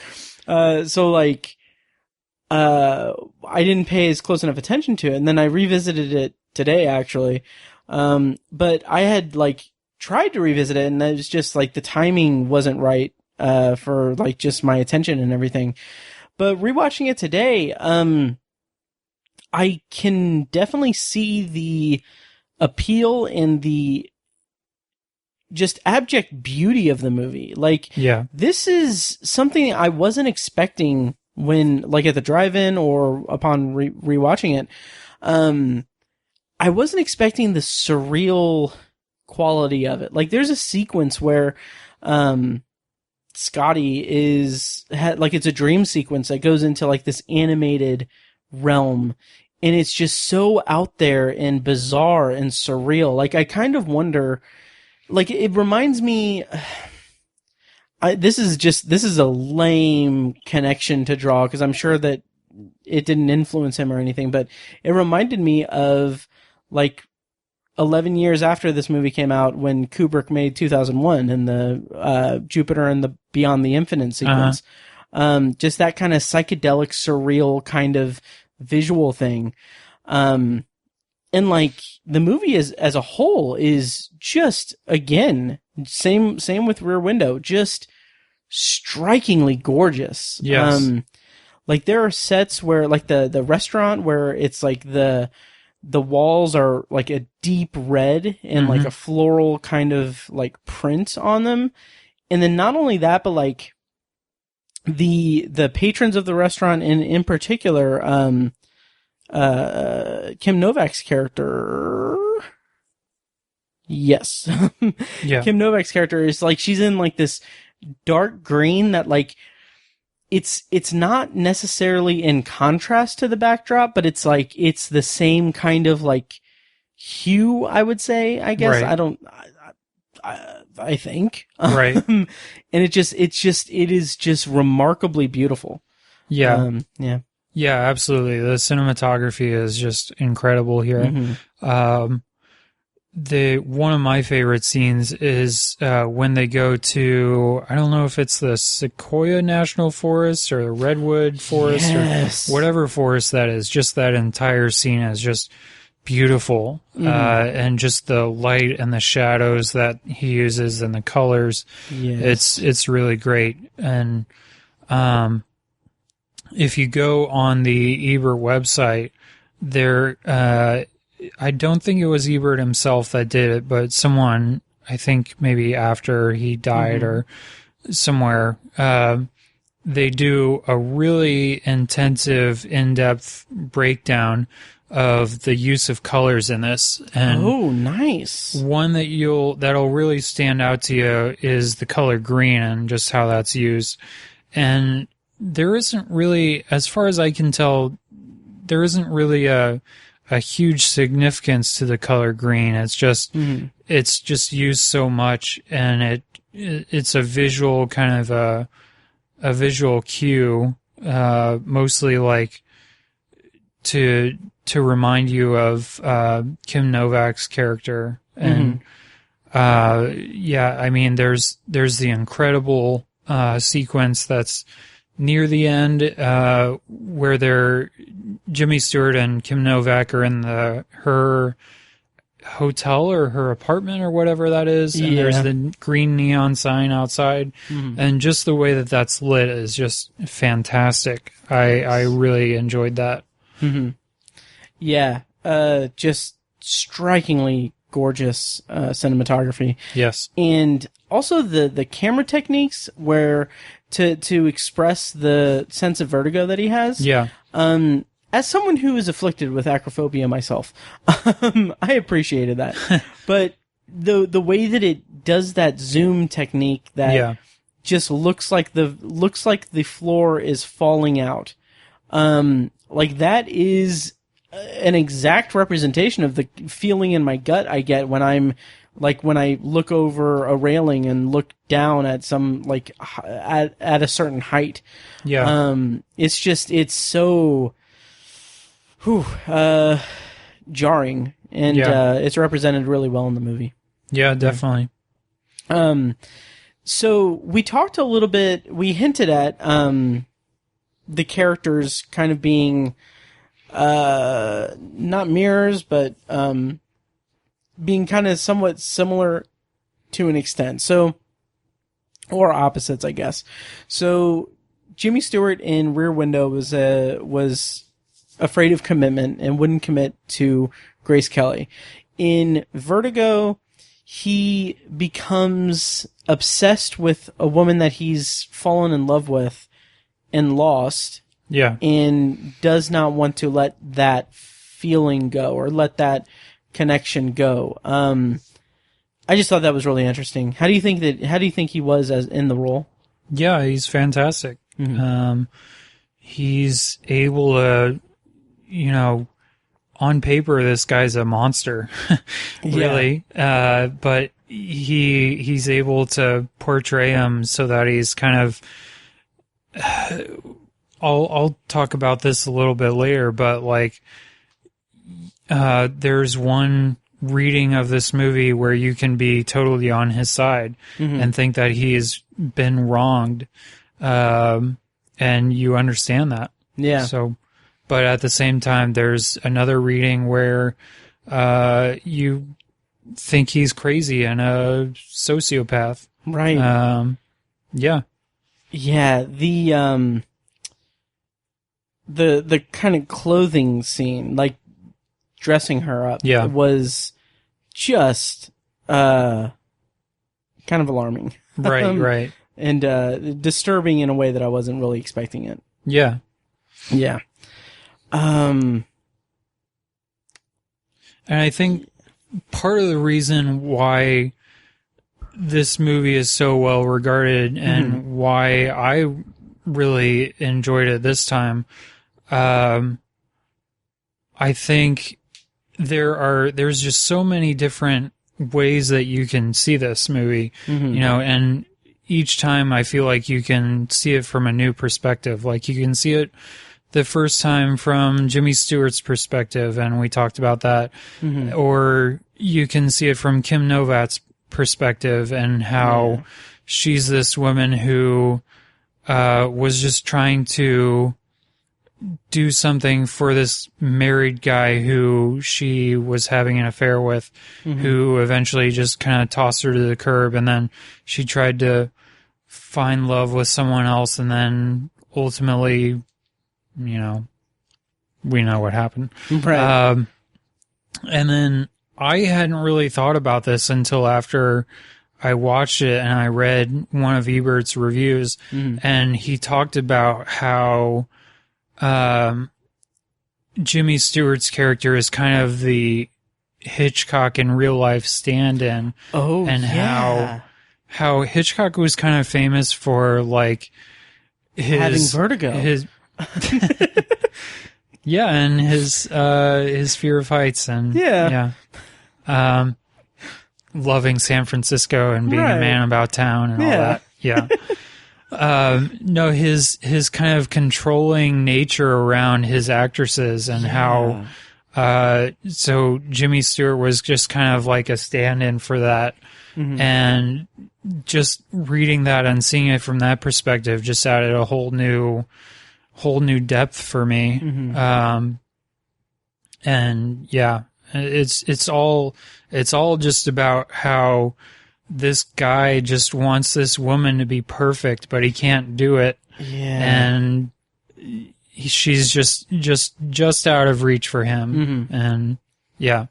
I didn't pay as close enough attention to it. And then I revisited it today, actually. But I had, like, tried to revisit it, and it was just, like, the timing wasn't right, for, like, just my attention and everything. But rewatching it today, I can definitely see the appeal and the just abject beauty of the movie. Like, this is something I wasn't expecting when, like, at the drive-in or upon rewatching it. I wasn't expecting the surreal quality of it. Like, there's a sequence where, Scotty it's a dream sequence that goes into, like, this animated realm, and it's just so out there and bizarre and surreal. Like, I kind of wonder, like, it reminds me, this is a lame connection to draw, because I'm sure that it didn't influence him or anything, but it reminded me of, like, 11 years after this movie came out, when Kubrick made 2001 and the Jupiter and the Beyond the Infinite sequence. Just that kind of psychedelic, surreal kind of visual thing. And, like, the movie as a whole is just, again, same with Rear Window, just strikingly gorgeous. Yes. Like, there are sets where, like, the restaurant where it's like the walls are like a deep red and like a floral kind of like print on them. And then not only that, but like the patrons of the restaurant, and in particular, Kim Novak's character. Yes. Kim Novak's character is like, she's in like this dark green that, like, it's not necessarily in contrast to the backdrop, but it's like, it's the same kind of like hue, I would say, I guess. Right. I think. Right. And it is just remarkably beautiful. Yeah. Yeah. Yeah, absolutely. The cinematography is just incredible here. One of my favorite scenes is when they go to, I don't know if it's the Sequoia National Forest or the Redwood Forest or whatever forest that is. Just that entire scene is just beautiful. And just the light and the shadows that he uses and the colors. Yes. It's really great. And if you go on the Ebert website, there I don't think it was Ebert himself that did it, but someone, I think maybe after he died or somewhere, they do a really intensive, in-depth breakdown of the use of colors in this. And oh, nice. One that'll really stand out to you is the color green and just how that's used. And there isn't really, as far as I can tell, there isn't really a huge significance to the color green. It's just it's just used so much, and it's a visual kind of a visual cue, mostly like to remind you of Kim Novak's character. And I mean, there's the incredible sequence that's near the end where Jimmy Stewart and Kim Novak are in her hotel or her apartment or whatever that is, and there's the green neon sign outside, and just the way that that's lit is just fantastic. I really enjoyed that. Yeah, just strikingly gorgeous cinematography. Yes. And also the camera techniques where to express the sense of vertigo that he has. Yeah. As someone who is afflicted with acrophobia myself, I appreciated that. But the way that it does that zoom technique that just looks like the floor is falling out. Like that is an exact representation of the feeling in my gut I get when I look over a railing and look down at some at a certain height. Yeah. It's so jarring, and it's represented really well in the movie. Yeah, definitely. So we talked a little bit, we hinted at the characters kind of being not mirrors, but being kind of somewhat similar to an extent. So, or opposites, I guess. So Jimmy Stewart in Rear Window was afraid of commitment and wouldn't commit to Grace Kelly. In Vertigo, he becomes obsessed with a woman that he's fallen in love with and lost. Yeah. And does not want to let that feeling go or let that connection go. I just thought that was really interesting. How do you think he was as in the role? Yeah, he's fantastic. He's able to, on paper, this guy's a monster, really. But he's able to portray him so that he's kind of, I'll talk about this a little bit later, but there's one reading of this movie where you can be totally on his side and think that he's been wronged. And you understand that. Yeah. So, but at the same time, there's another reading where, you think he's crazy and a sociopath. Right. Yeah. Yeah. The kind of clothing scene, like dressing her up, was just, kind of alarming. Right. Right. And disturbing in a way that I wasn't really expecting it. Yeah. Yeah. And I think part of the reason why this movie is so well regarded and why I really enjoyed it this time, I think there's just so many different ways that you can see this movie, and each time I feel like you can see it from a new perspective. Like you can see it the first time from Jimmy Stewart's perspective, and we talked about that, or you can see it from Kim Novak's perspective and how she's this woman who was just trying to do something for this married guy who she was having an affair with, who eventually just kind of tossed her to the curb, and then she tried to find love with someone else, and then ultimately, we know what happened. Right. And then I hadn't really thought about this until after I watched it and I read one of Ebert's reviews, and he talked about how Jimmy Stewart's character is kind of the Hitchcock in real life stand-in. Oh, and yeah. how Hitchcock was kind of famous for like having vertigo. And his fear of heights and loving San Francisco and being a man about town and all that. Yeah. No, his kind of controlling nature around his actresses and how so Jimmy Stewart was just kind of like a stand-in for that. And just reading that and seeing it from that perspective just added a whole new depth for me. And yeah, it's all just about how this guy just wants this woman to be perfect, but he can't do it. And she's just out of reach for him. And yeah.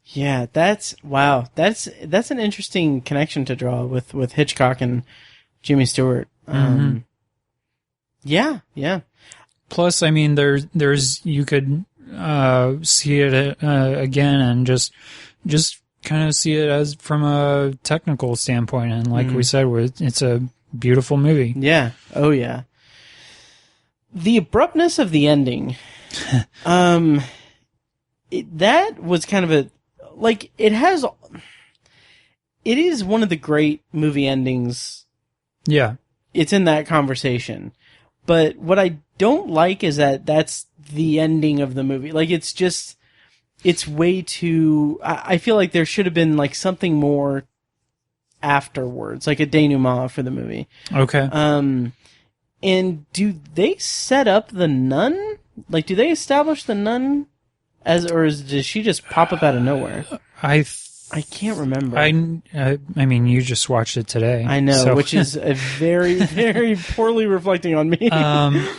Yeah, that's an interesting connection to draw with Hitchcock and Jimmy Stewart. Yeah. Plus, I mean, there's you could see it again and just kind of see it as from a technical standpoint, and like we said, it's a beautiful movie. Yeah. Oh yeah. The abruptness of the ending, that was kind of a like it is one of the great movie endings. Yeah, it's in that conversation. But what I don't like is that that's the ending of the movie. Like, it's way too... I feel like there should have been, like, something more afterwards, like a denouement for the movie. Okay. And do they set up the nun? Like, do they establish the nun does she just pop up out of nowhere? I can't remember. I mean, you just watched it today. I know, so. Which is a very, very poorly reflecting on me.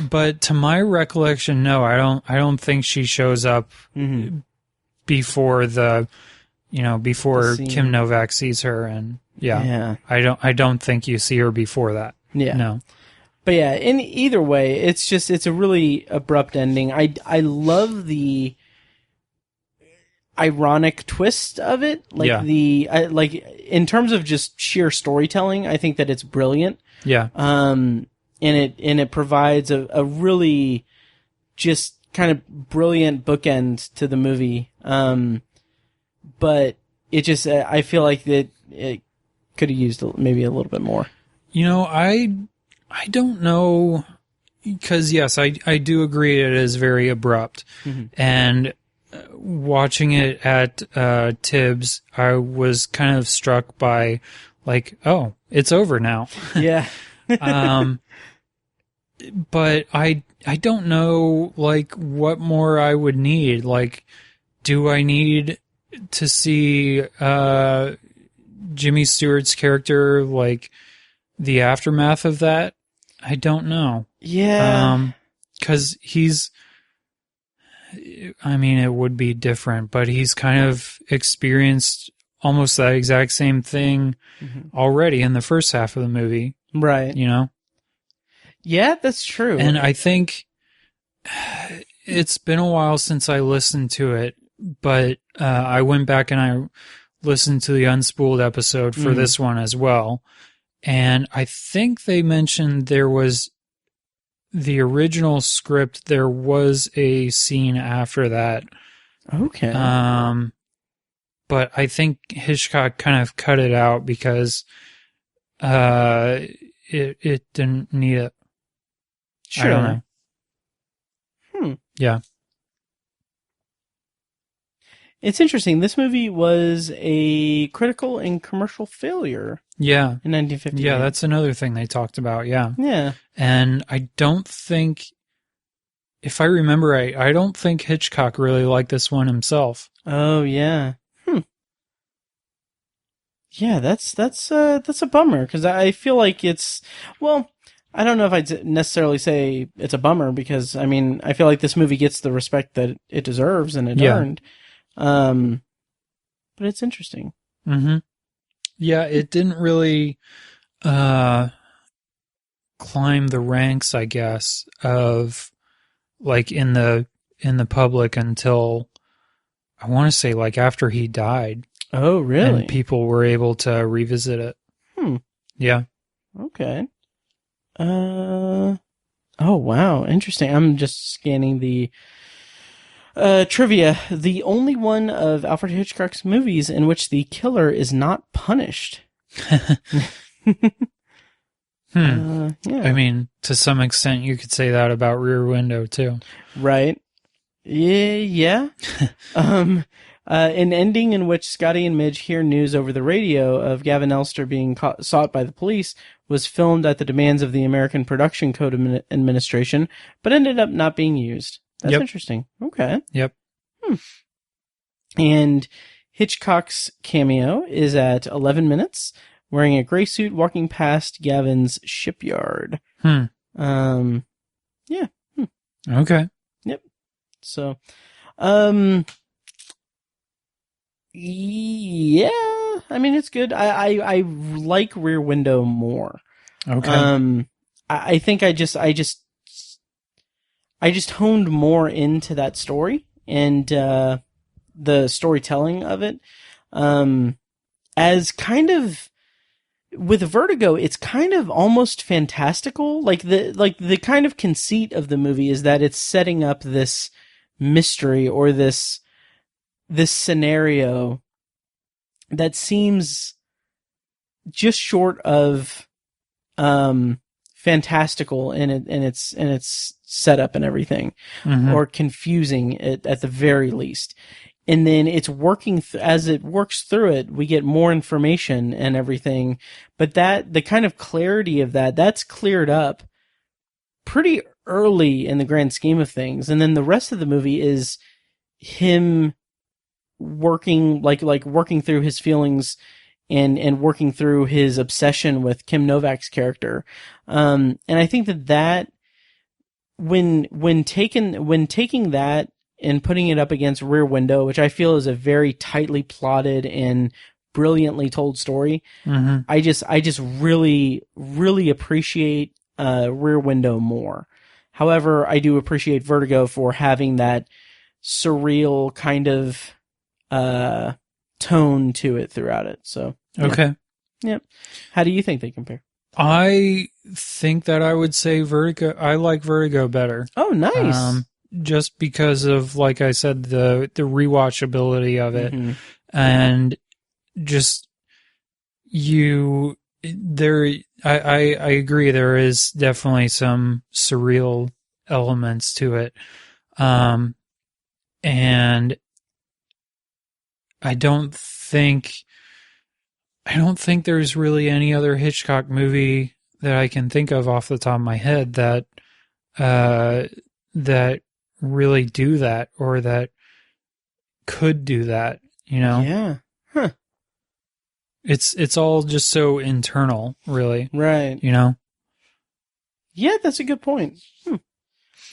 But to my recollection, no, I don't think she shows up before before Kim Novak sees her, and I don't think you see her before that. Yeah, no. But yeah, in either way, it's a really abrupt ending. I love the ironic twist of it, like like in terms of just sheer storytelling, I think that it's brilliant. Yeah. And it provides a really just kind of brilliant bookend to the movie. But it just I feel like that it could have used maybe a little bit more. I don't know, because yes, I do agree it is very abrupt, and watching it at Tibbs, I was kind of struck by, like, oh, it's over now. Yeah. But I don't know, like, what more I would need. Like, do I need to see Jimmy Stewart's character, like, the aftermath of that? I don't know. Yeah. 'Cause it would be different, but he's kind of experienced almost that exact same thing already in the first half of the movie. Right. Yeah, that's true. And I think it's been a while since I listened to it, but I went back and I listened to the Unspooled episode for this one as well. And I think they mentioned there was the original script, there was a scene after that. Okay. But I think Hitchcock kind of cut it out because it didn't need it. Sure. I don't know. Yeah. It's interesting. This movie was a critical and commercial failure. Yeah. In 1958. Yeah, that's another thing they talked about. Yeah. Yeah. And I don't think, if I remember right, I don't think Hitchcock really liked this one himself. Oh, yeah. Yeah, that's a bummer, because I feel like it's, well, I don't know if I'd necessarily say it's a bummer, because, I mean, I feel like this movie gets the respect that it deserves and it earned. But it's interesting. Yeah, it didn't really climb the ranks, I guess, of like in the public until I want to say like after he died. Oh, really? And people were able to revisit it. Yeah. Okay. Oh, wow. Interesting. I'm just scanning the trivia. The only one of Alfred Hitchcock's movies in which the killer is not punished. Yeah. Yeah. I mean, to some extent, you could say that about Rear Window, too. Right. Yeah. An ending in which Scotty and Midge hear news over the radio of Gavin Elster being sought by the police was filmed at the demands of the American Production Code Administration, but ended up not being used. That's interesting. Okay. Yep. And Hitchcock's cameo is at 11 minutes, wearing a gray suit, walking past Gavin's shipyard. Yeah. Okay. Yep. So, yeah, I mean, it's good. I like Rear Window more. Okay. I think I just honed more into that story and, the storytelling of it. As kind of, with Vertigo, it's kind of almost fantastical. Like the kind of conceit of the movie is that it's setting up this mystery or this scenario that seems just short of fantastical in its setup and everything, or confusing at the very least. And then it's working as it works through it, we get more information and everything. But the kind of clarity of that's cleared up pretty early in the grand scheme of things. And then the rest of the movie is him working, like working through his feelings and working through his obsession with Kim Novak's character. And I think that when taking that and putting it up against Rear Window, which I feel is a very tightly plotted and brilliantly told story, I just really, really appreciate Rear Window more. However, I do appreciate Vertigo for having that surreal kind of tone to it throughout it. So yeah. Okay. Yep. How do you think they compare? I think that I would say Vertigo. I like Vertigo better. Oh, nice. Just because of, like I said, the rewatchability of it, and just I agree. There is definitely some surreal elements to it, and I don't think there's really any other Hitchcock movie that I can think of off the top of my head that really do that, or that could do that, you know? Yeah. Huh. It's all just so internal, really. Right. You know? Yeah, that's a good point.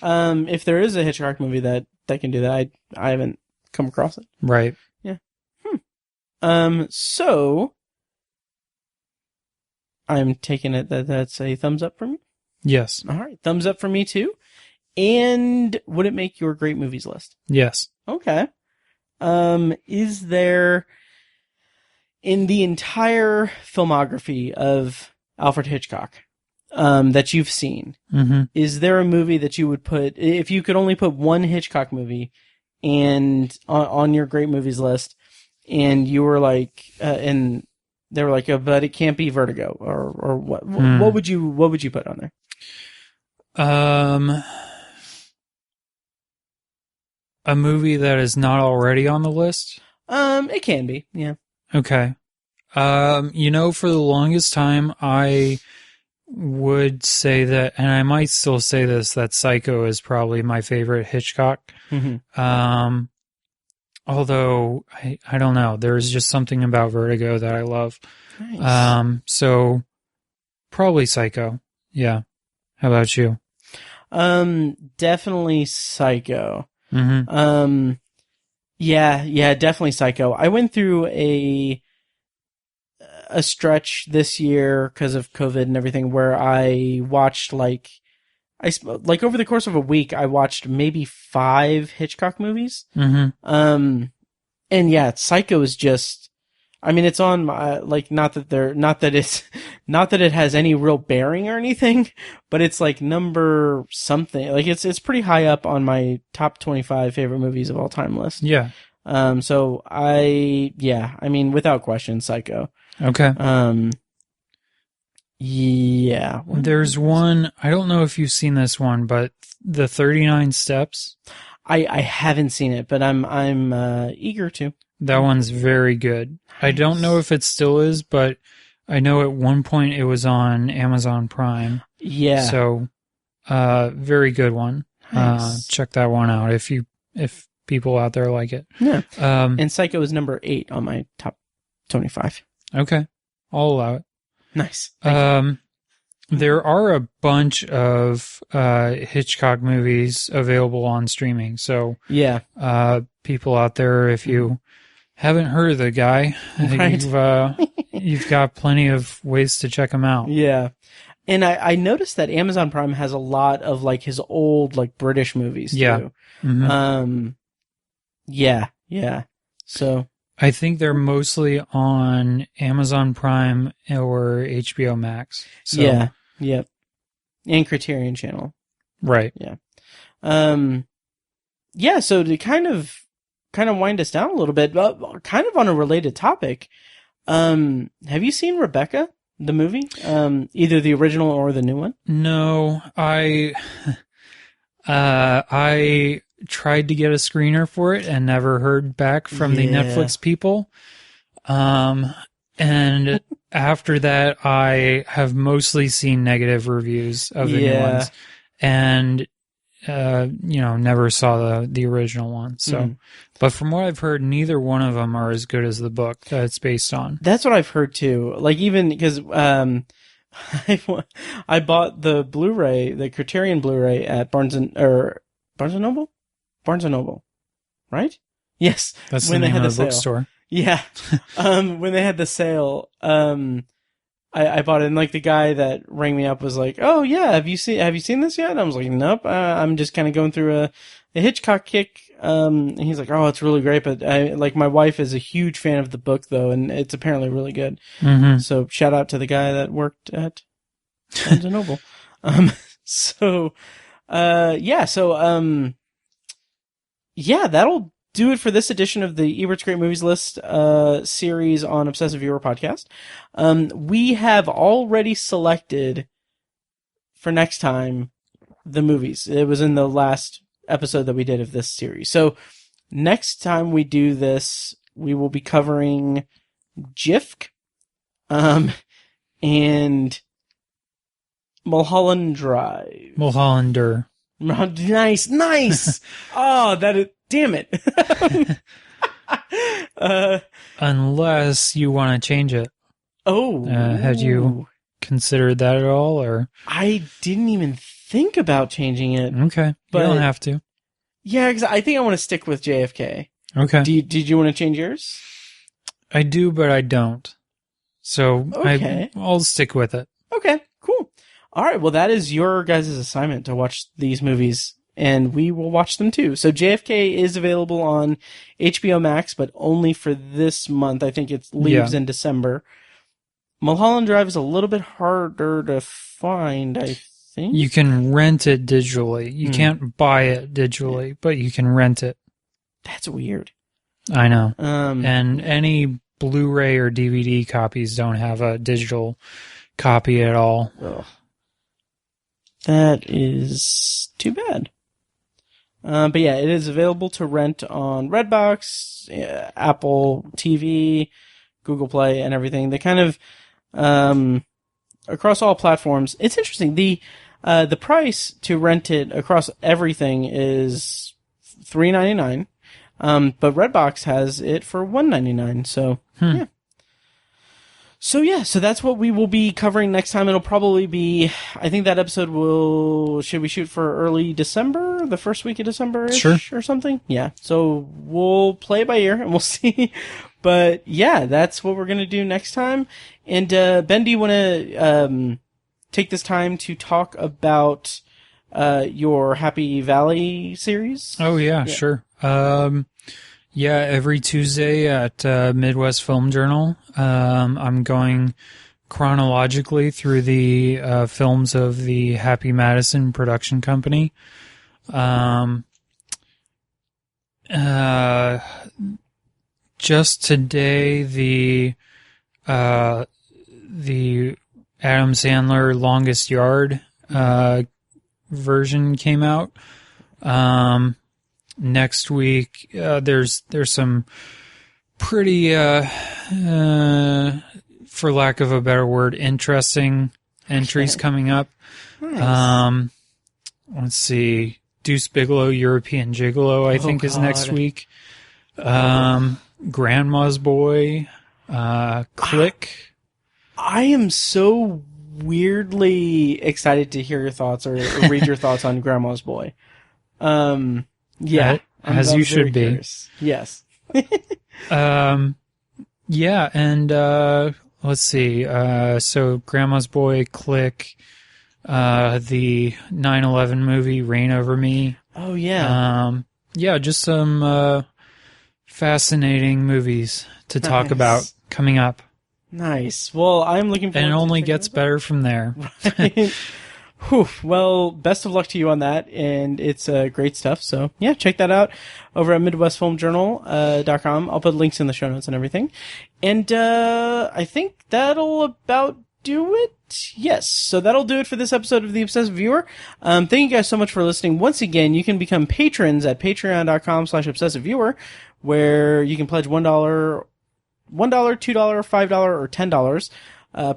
If there is a Hitchcock movie that can do that, I haven't come across it. Right. Yeah. So I'm taking it that's a thumbs up for me? Yes. All right. Thumbs up for me too. And would it make your great movies list? Yes. Okay. Is there, in the entire filmography of Alfred Hitchcock, that you've seen, is there a movie that you would put, if you could only put one Hitchcock movie and on your great movies list, and you were like, and they were like, oh, but it can't be Vertigo, or what? What would you put on there? A movie that is not already on the list? It can be, yeah. Okay. For the longest time, I would say that, and I might still say this, that Psycho is probably my favorite Hitchcock. Although, I don't know, there's just something about Vertigo that I love. Nice. So, probably Psycho. Yeah. How about you? Definitely Psycho. Yeah, definitely Psycho. I went through a a stretch this year because of COVID and everything where I watched like over the course of a week, I watched maybe 5 Hitchcock movies. Mm-hmm. And yeah, Psycho is just, I mean, it's on my, like, not that it has any real bearing or anything, but it's like number something. Like, it's pretty high up on my top 25 favorite movies of all time list. Yeah. So I mean, without question, Psycho. Okay. Yeah. There's one, I don't know if you've seen this one, but the 39 Steps. I haven't seen it, but I'm eager to. That one's very good. I don't know if it still is, but I know at one point it was on Amazon Prime. Yeah. So, very good one. Nice. Check that one out if people out there like it. Yeah. And Psycho is number 8 on my top 25. Okay. I'll allow it. Nice. There are a bunch of Hitchcock movies available on streaming. So, yeah. People out there, if you haven't heard of the guy, right. You've got plenty of ways to check him out. Yeah. And I noticed that Amazon Prime has a lot of like his old like British movies too. Yeah. Mm-hmm. Yeah. So I think they're mostly on Amazon Prime or HBO Max. So. Yeah. Yep. And Criterion Channel. Right. Yeah. Yeah. So to kind of wind us down a little bit, kind of on a related topic. Have you seen Rebecca, the movie? Either the original or the new one? No, I tried to get a screener for it and never heard back from the Netflix people. And after that, I have mostly seen negative reviews of the new ones, and never saw the original one. So, but from what I've heard, neither one of them are as good as the book that it's based on. That's what I've heard too. Like even because I bought the Blu-ray, the Criterion Blu-ray at Barnes and Noble, right? Yes, that's when the name of the bookstore. Yeah, when they had the sale, I bought it, and like the guy that rang me up was like, "Oh yeah, have you seen this yet?" And I was like, "Nope, I'm just kind of going through a Hitchcock kick." And he's like, "Oh, it's really great, but my wife is a huge fan of the book though, and it's apparently really good." Mm-hmm. So shout out to the guy that worked at Barnes & Noble. That'll do it for this edition of the Ebert's Great Movies List series on Obsessive Viewer Podcast. We have already selected for next time the movies. It was in the last episode that we did of this series. So next time we do this, we will be covering Jifk and Mulholland Drive. Mulhollander. Nice. Oh, damn it. Unless you want to change it. Oh. Had you considered that at all, or? I didn't even think about changing it. Okay. But you don't have to. Yeah, because I think I want to stick with JFK. Okay. Did you want to change yours? I do, but I don't. So okay. I'll stick with it. Okay, cool. All right, well, that is your guys' assignment to watch these movies, and we will watch them too. So JFK is available on HBO Max, but only for this month. I think it leaves in December. Mulholland Drive is a little bit harder to find, I think. You can rent it digitally. You can't buy it digitally, but you can rent it. That's weird. I know. And any Blu-ray or DVD copies don't have a digital copy at all. Ugh. That is too bad. But yeah, it is available to rent on Redbox, Apple TV, Google Play, and everything. They kind of across all platforms. It's interesting. The price to rent it across everything is $3.99. But Redbox has it for $1.99. So yeah. So that's what we will be covering next time. It'll probably be, I think that episode should we shoot for early December, the first week of December-ish Sure. or something? Yeah. So we'll play it by ear and we'll see But yeah, that's what we're going to do next time. And Ben, do you want to take this time to talk about your Happy Valley series? Oh, yeah. Sure. Yeah, every Tuesday at Midwest Film Journal, I'm going chronologically through the films of the Happy Madison production company. Just today, the Adam Sandler Longest Yard version came out. Next week, there's some pretty, for lack of a better word, interesting entries coming up. Nice. Let's see. Deuce Bigelow, European Gigolo, I think is next week. Grandma's Boy, Click. I am so weirdly excited to hear your thoughts or read your thoughts on Grandma's Boy. Yeah. As you should be. Curious. Yes. Yeah, and let's see. So Grandma's Boy, Click, the 9/11 movie, Reign Over Me. Oh, yeah. Yeah, just some fascinating movies to talk about coming up. Nice. Well, I'm looking forward to it. And it only gets better from there. Right. Whew. Well, best of luck to you on that, and it's great stuff. So, yeah, check that out over at MidwestFilmJournal.com. I'll put links in the show notes and everything. And I think that'll about do it. Yes. So that'll do it for this episode of The Obsessive Viewer. Thank you guys so much for listening. Once again, you can become patrons at patreon.com/obsessiveviewer, where you can pledge $1, $2, $5, or $10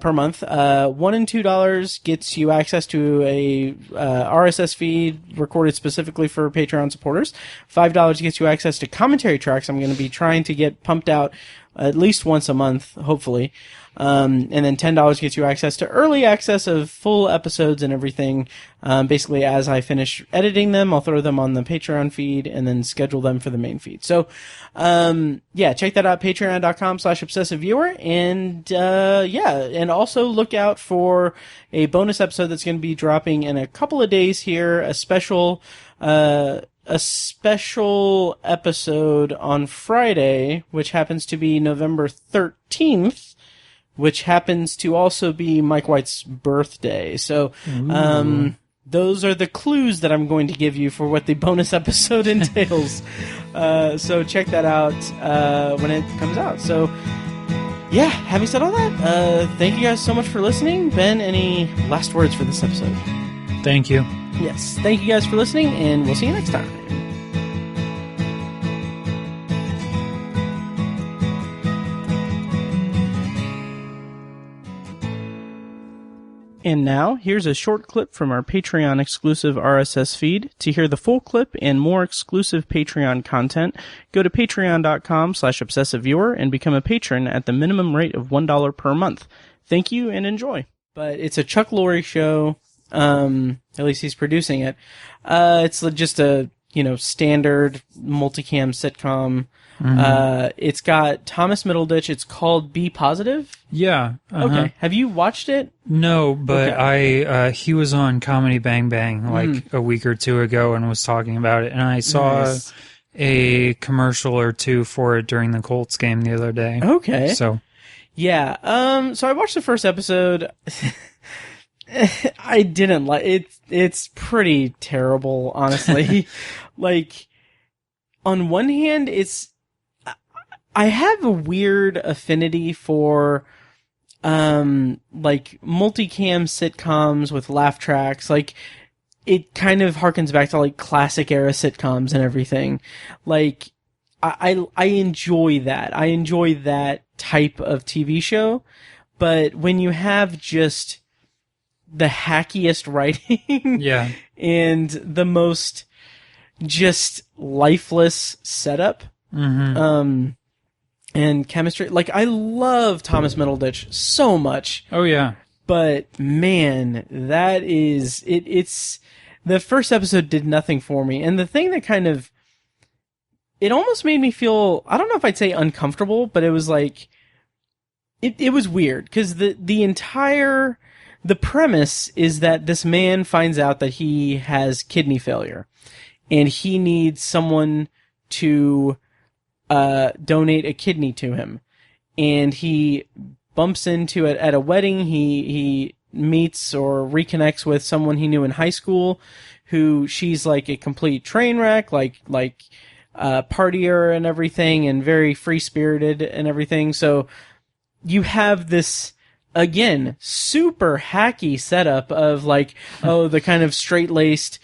per month. $1 and $2 gets you access to a RSS feed recorded specifically for Patreon supporters. $5 gets you access to commentary tracks I'm going to be trying to get pumped out at least once a month, hopefully. And then $10 gets you access to early access of full episodes and everything. Basically, as I finish editing them, I'll throw them on the Patreon feed and then schedule them for the main feed. So, yeah, check that out, patreon.com/obsessiveviewer. And, yeah, and also look out for a bonus episode that's going to be dropping in a couple of days here, a special episode on Friday, which happens to be November 13th. Which happens to also be Mike White's birthday. So, those are the clues that I'm going to give you for what the bonus episode entails. So check that out, when it comes out. So, yeah, having said all that, thank you guys so much for listening. Ben, any last words for this episode? Thank you. Yes, thank you guys for listening, and we'll see you next time. And now, here's a short clip from our Patreon exclusive RSS feed. To hear the full clip and more exclusive Patreon content, go to patreon.com/obsessiveviewer and become a patron at the minimum rate of $1 per month. Thank you and enjoy. But it's a Chuck Lorre show. At least he's producing it. It's just a, standard multicam sitcom. Mm-hmm. It's got Thomas Middleditch. It's called Be Positive. Yeah. Okay. Have you watched it? No, but okay. He was on Comedy Bang Bang like a week or two ago and was talking about it, and I saw a commercial or two for it during the Colts game the other day. Okay. So, yeah. So I watched the first episode. I didn't like it. It's pretty terrible, honestly. Like, on one hand, I have a weird affinity for, like, multicam sitcoms with laugh tracks. Like, it kind of harkens back to, like, classic era sitcoms and everything. Like, I enjoy that. I enjoy that type of TV show. But when you have just the hackiest writing yeah, and the most just lifeless setup, and chemistry. Like, I love Thomas Middleditch so much. Oh, yeah. But, man, that is... It's... The first episode did nothing for me. And the thing that kind of it almost made me feel, I don't know if I'd say uncomfortable, but it was like, it was weird, because the premise is that this man finds out that he has kidney failure, and he needs someone to donate a kidney to him. And he bumps into it at a wedding. He meets or reconnects with someone he knew in high school, who she's like a complete train wreck, like partier and everything, and very free-spirited and everything. So you have this, again, super hacky setup of like, the kind of straight-laced,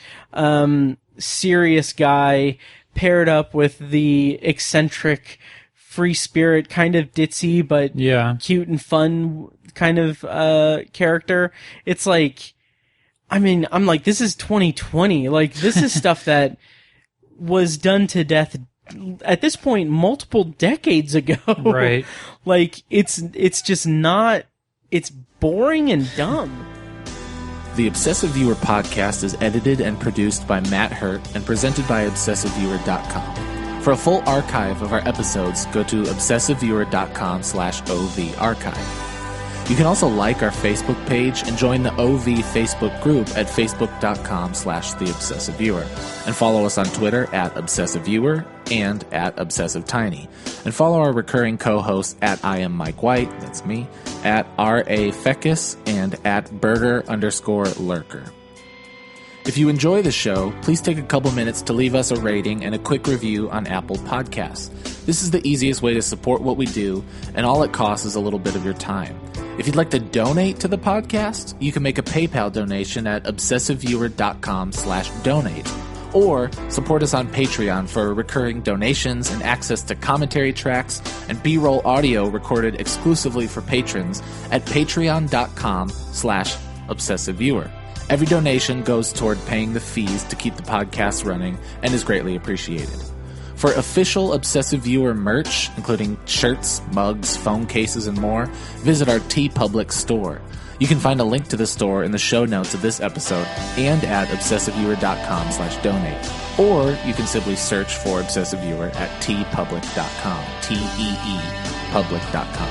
serious guy paired up with the eccentric, free spirit, kind of ditzy, but cute and fun kind of character. It's like, I mean, I'm like, this is 2020. Like, this is stuff that was done to death at this point multiple decades ago. Right. Like, it's just not, it's boring and dumb. The Obsessive Viewer podcast is edited and produced by Matt Hurt and presented by ObsessiveViewer.com. For a full archive of our episodes, go to ObsessiveViewer.com/OV archive. You can also like our Facebook page and join the OV Facebook group at Facebook.com/TheObsessiveViewer. And follow us on Twitter at ObsessiveViewer and at ObsessiveTiny. And follow our recurring co-hosts at I am Mike White, that's me, at R.A. Feckus, and at Burger_Lurker. If you enjoy the show, please take a couple minutes to leave us a rating and a quick review on Apple Podcasts. This is the easiest way to support what we do, and all it costs is a little bit of your time. If you'd like to donate to the podcast, you can make a PayPal donation at obsessiveviewer.com/donate. Or support us on Patreon for recurring donations and access to commentary tracks and B-roll audio recorded exclusively for patrons at patreon.com/obsessiveviewer. Every donation goes toward paying the fees to keep the podcast running and is greatly appreciated. For official Obsessive Viewer merch, including shirts, mugs, phone cases, and more, visit our TeePublic store. You can find a link to the store in the show notes of this episode and at obsessiveviewer.com/donate. Or you can simply search for Obsessive Viewer at teepublic.com, T-E-E, public.com.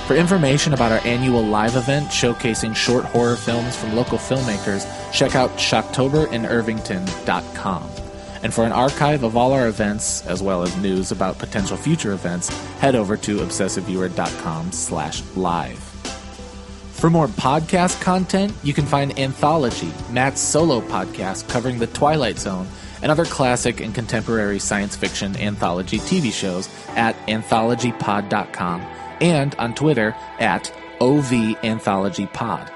For information about our annual live event showcasing short horror films from local filmmakers, check out shocktoberInIrvington.com. And for an archive of all our events, as well as news about potential future events, head over to obsessiveviewer.com/live. For more podcast content, you can find Anthology, Matt's solo podcast covering The Twilight Zone, and other classic and contemporary science fiction anthology TV shows at anthologypod.com and on Twitter at OVAnthologyPod.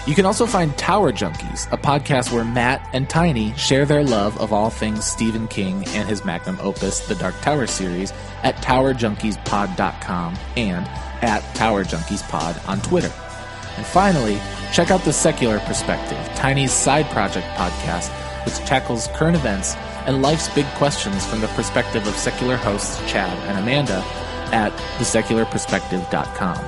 You can also find Tower Junkies, a podcast where Matt and Tiny share their love of all things Stephen King and his magnum opus, The Dark Tower series, at towerjunkiespod.com and at towerjunkiespod on Twitter. And finally, check out The Secular Perspective, Tiny's side project podcast, which tackles current events and life's big questions from the perspective of secular hosts Chad and Amanda at thesecularperspective.com.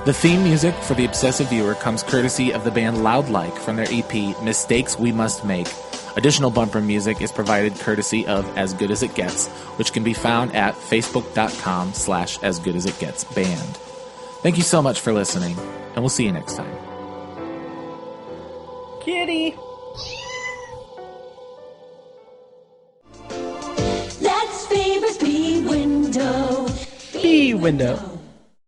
The theme music for The Obsessive Viewer comes courtesy of the band Loudlike from their EP Mistakes We Must Make. Additional bumper music is provided courtesy of As Good As It Gets, which can be found at facebook.com/asgoodasitgetsband. Thank you so much for listening, and we'll see you next time. Kitty! That's Faber's B-Window. B-Window.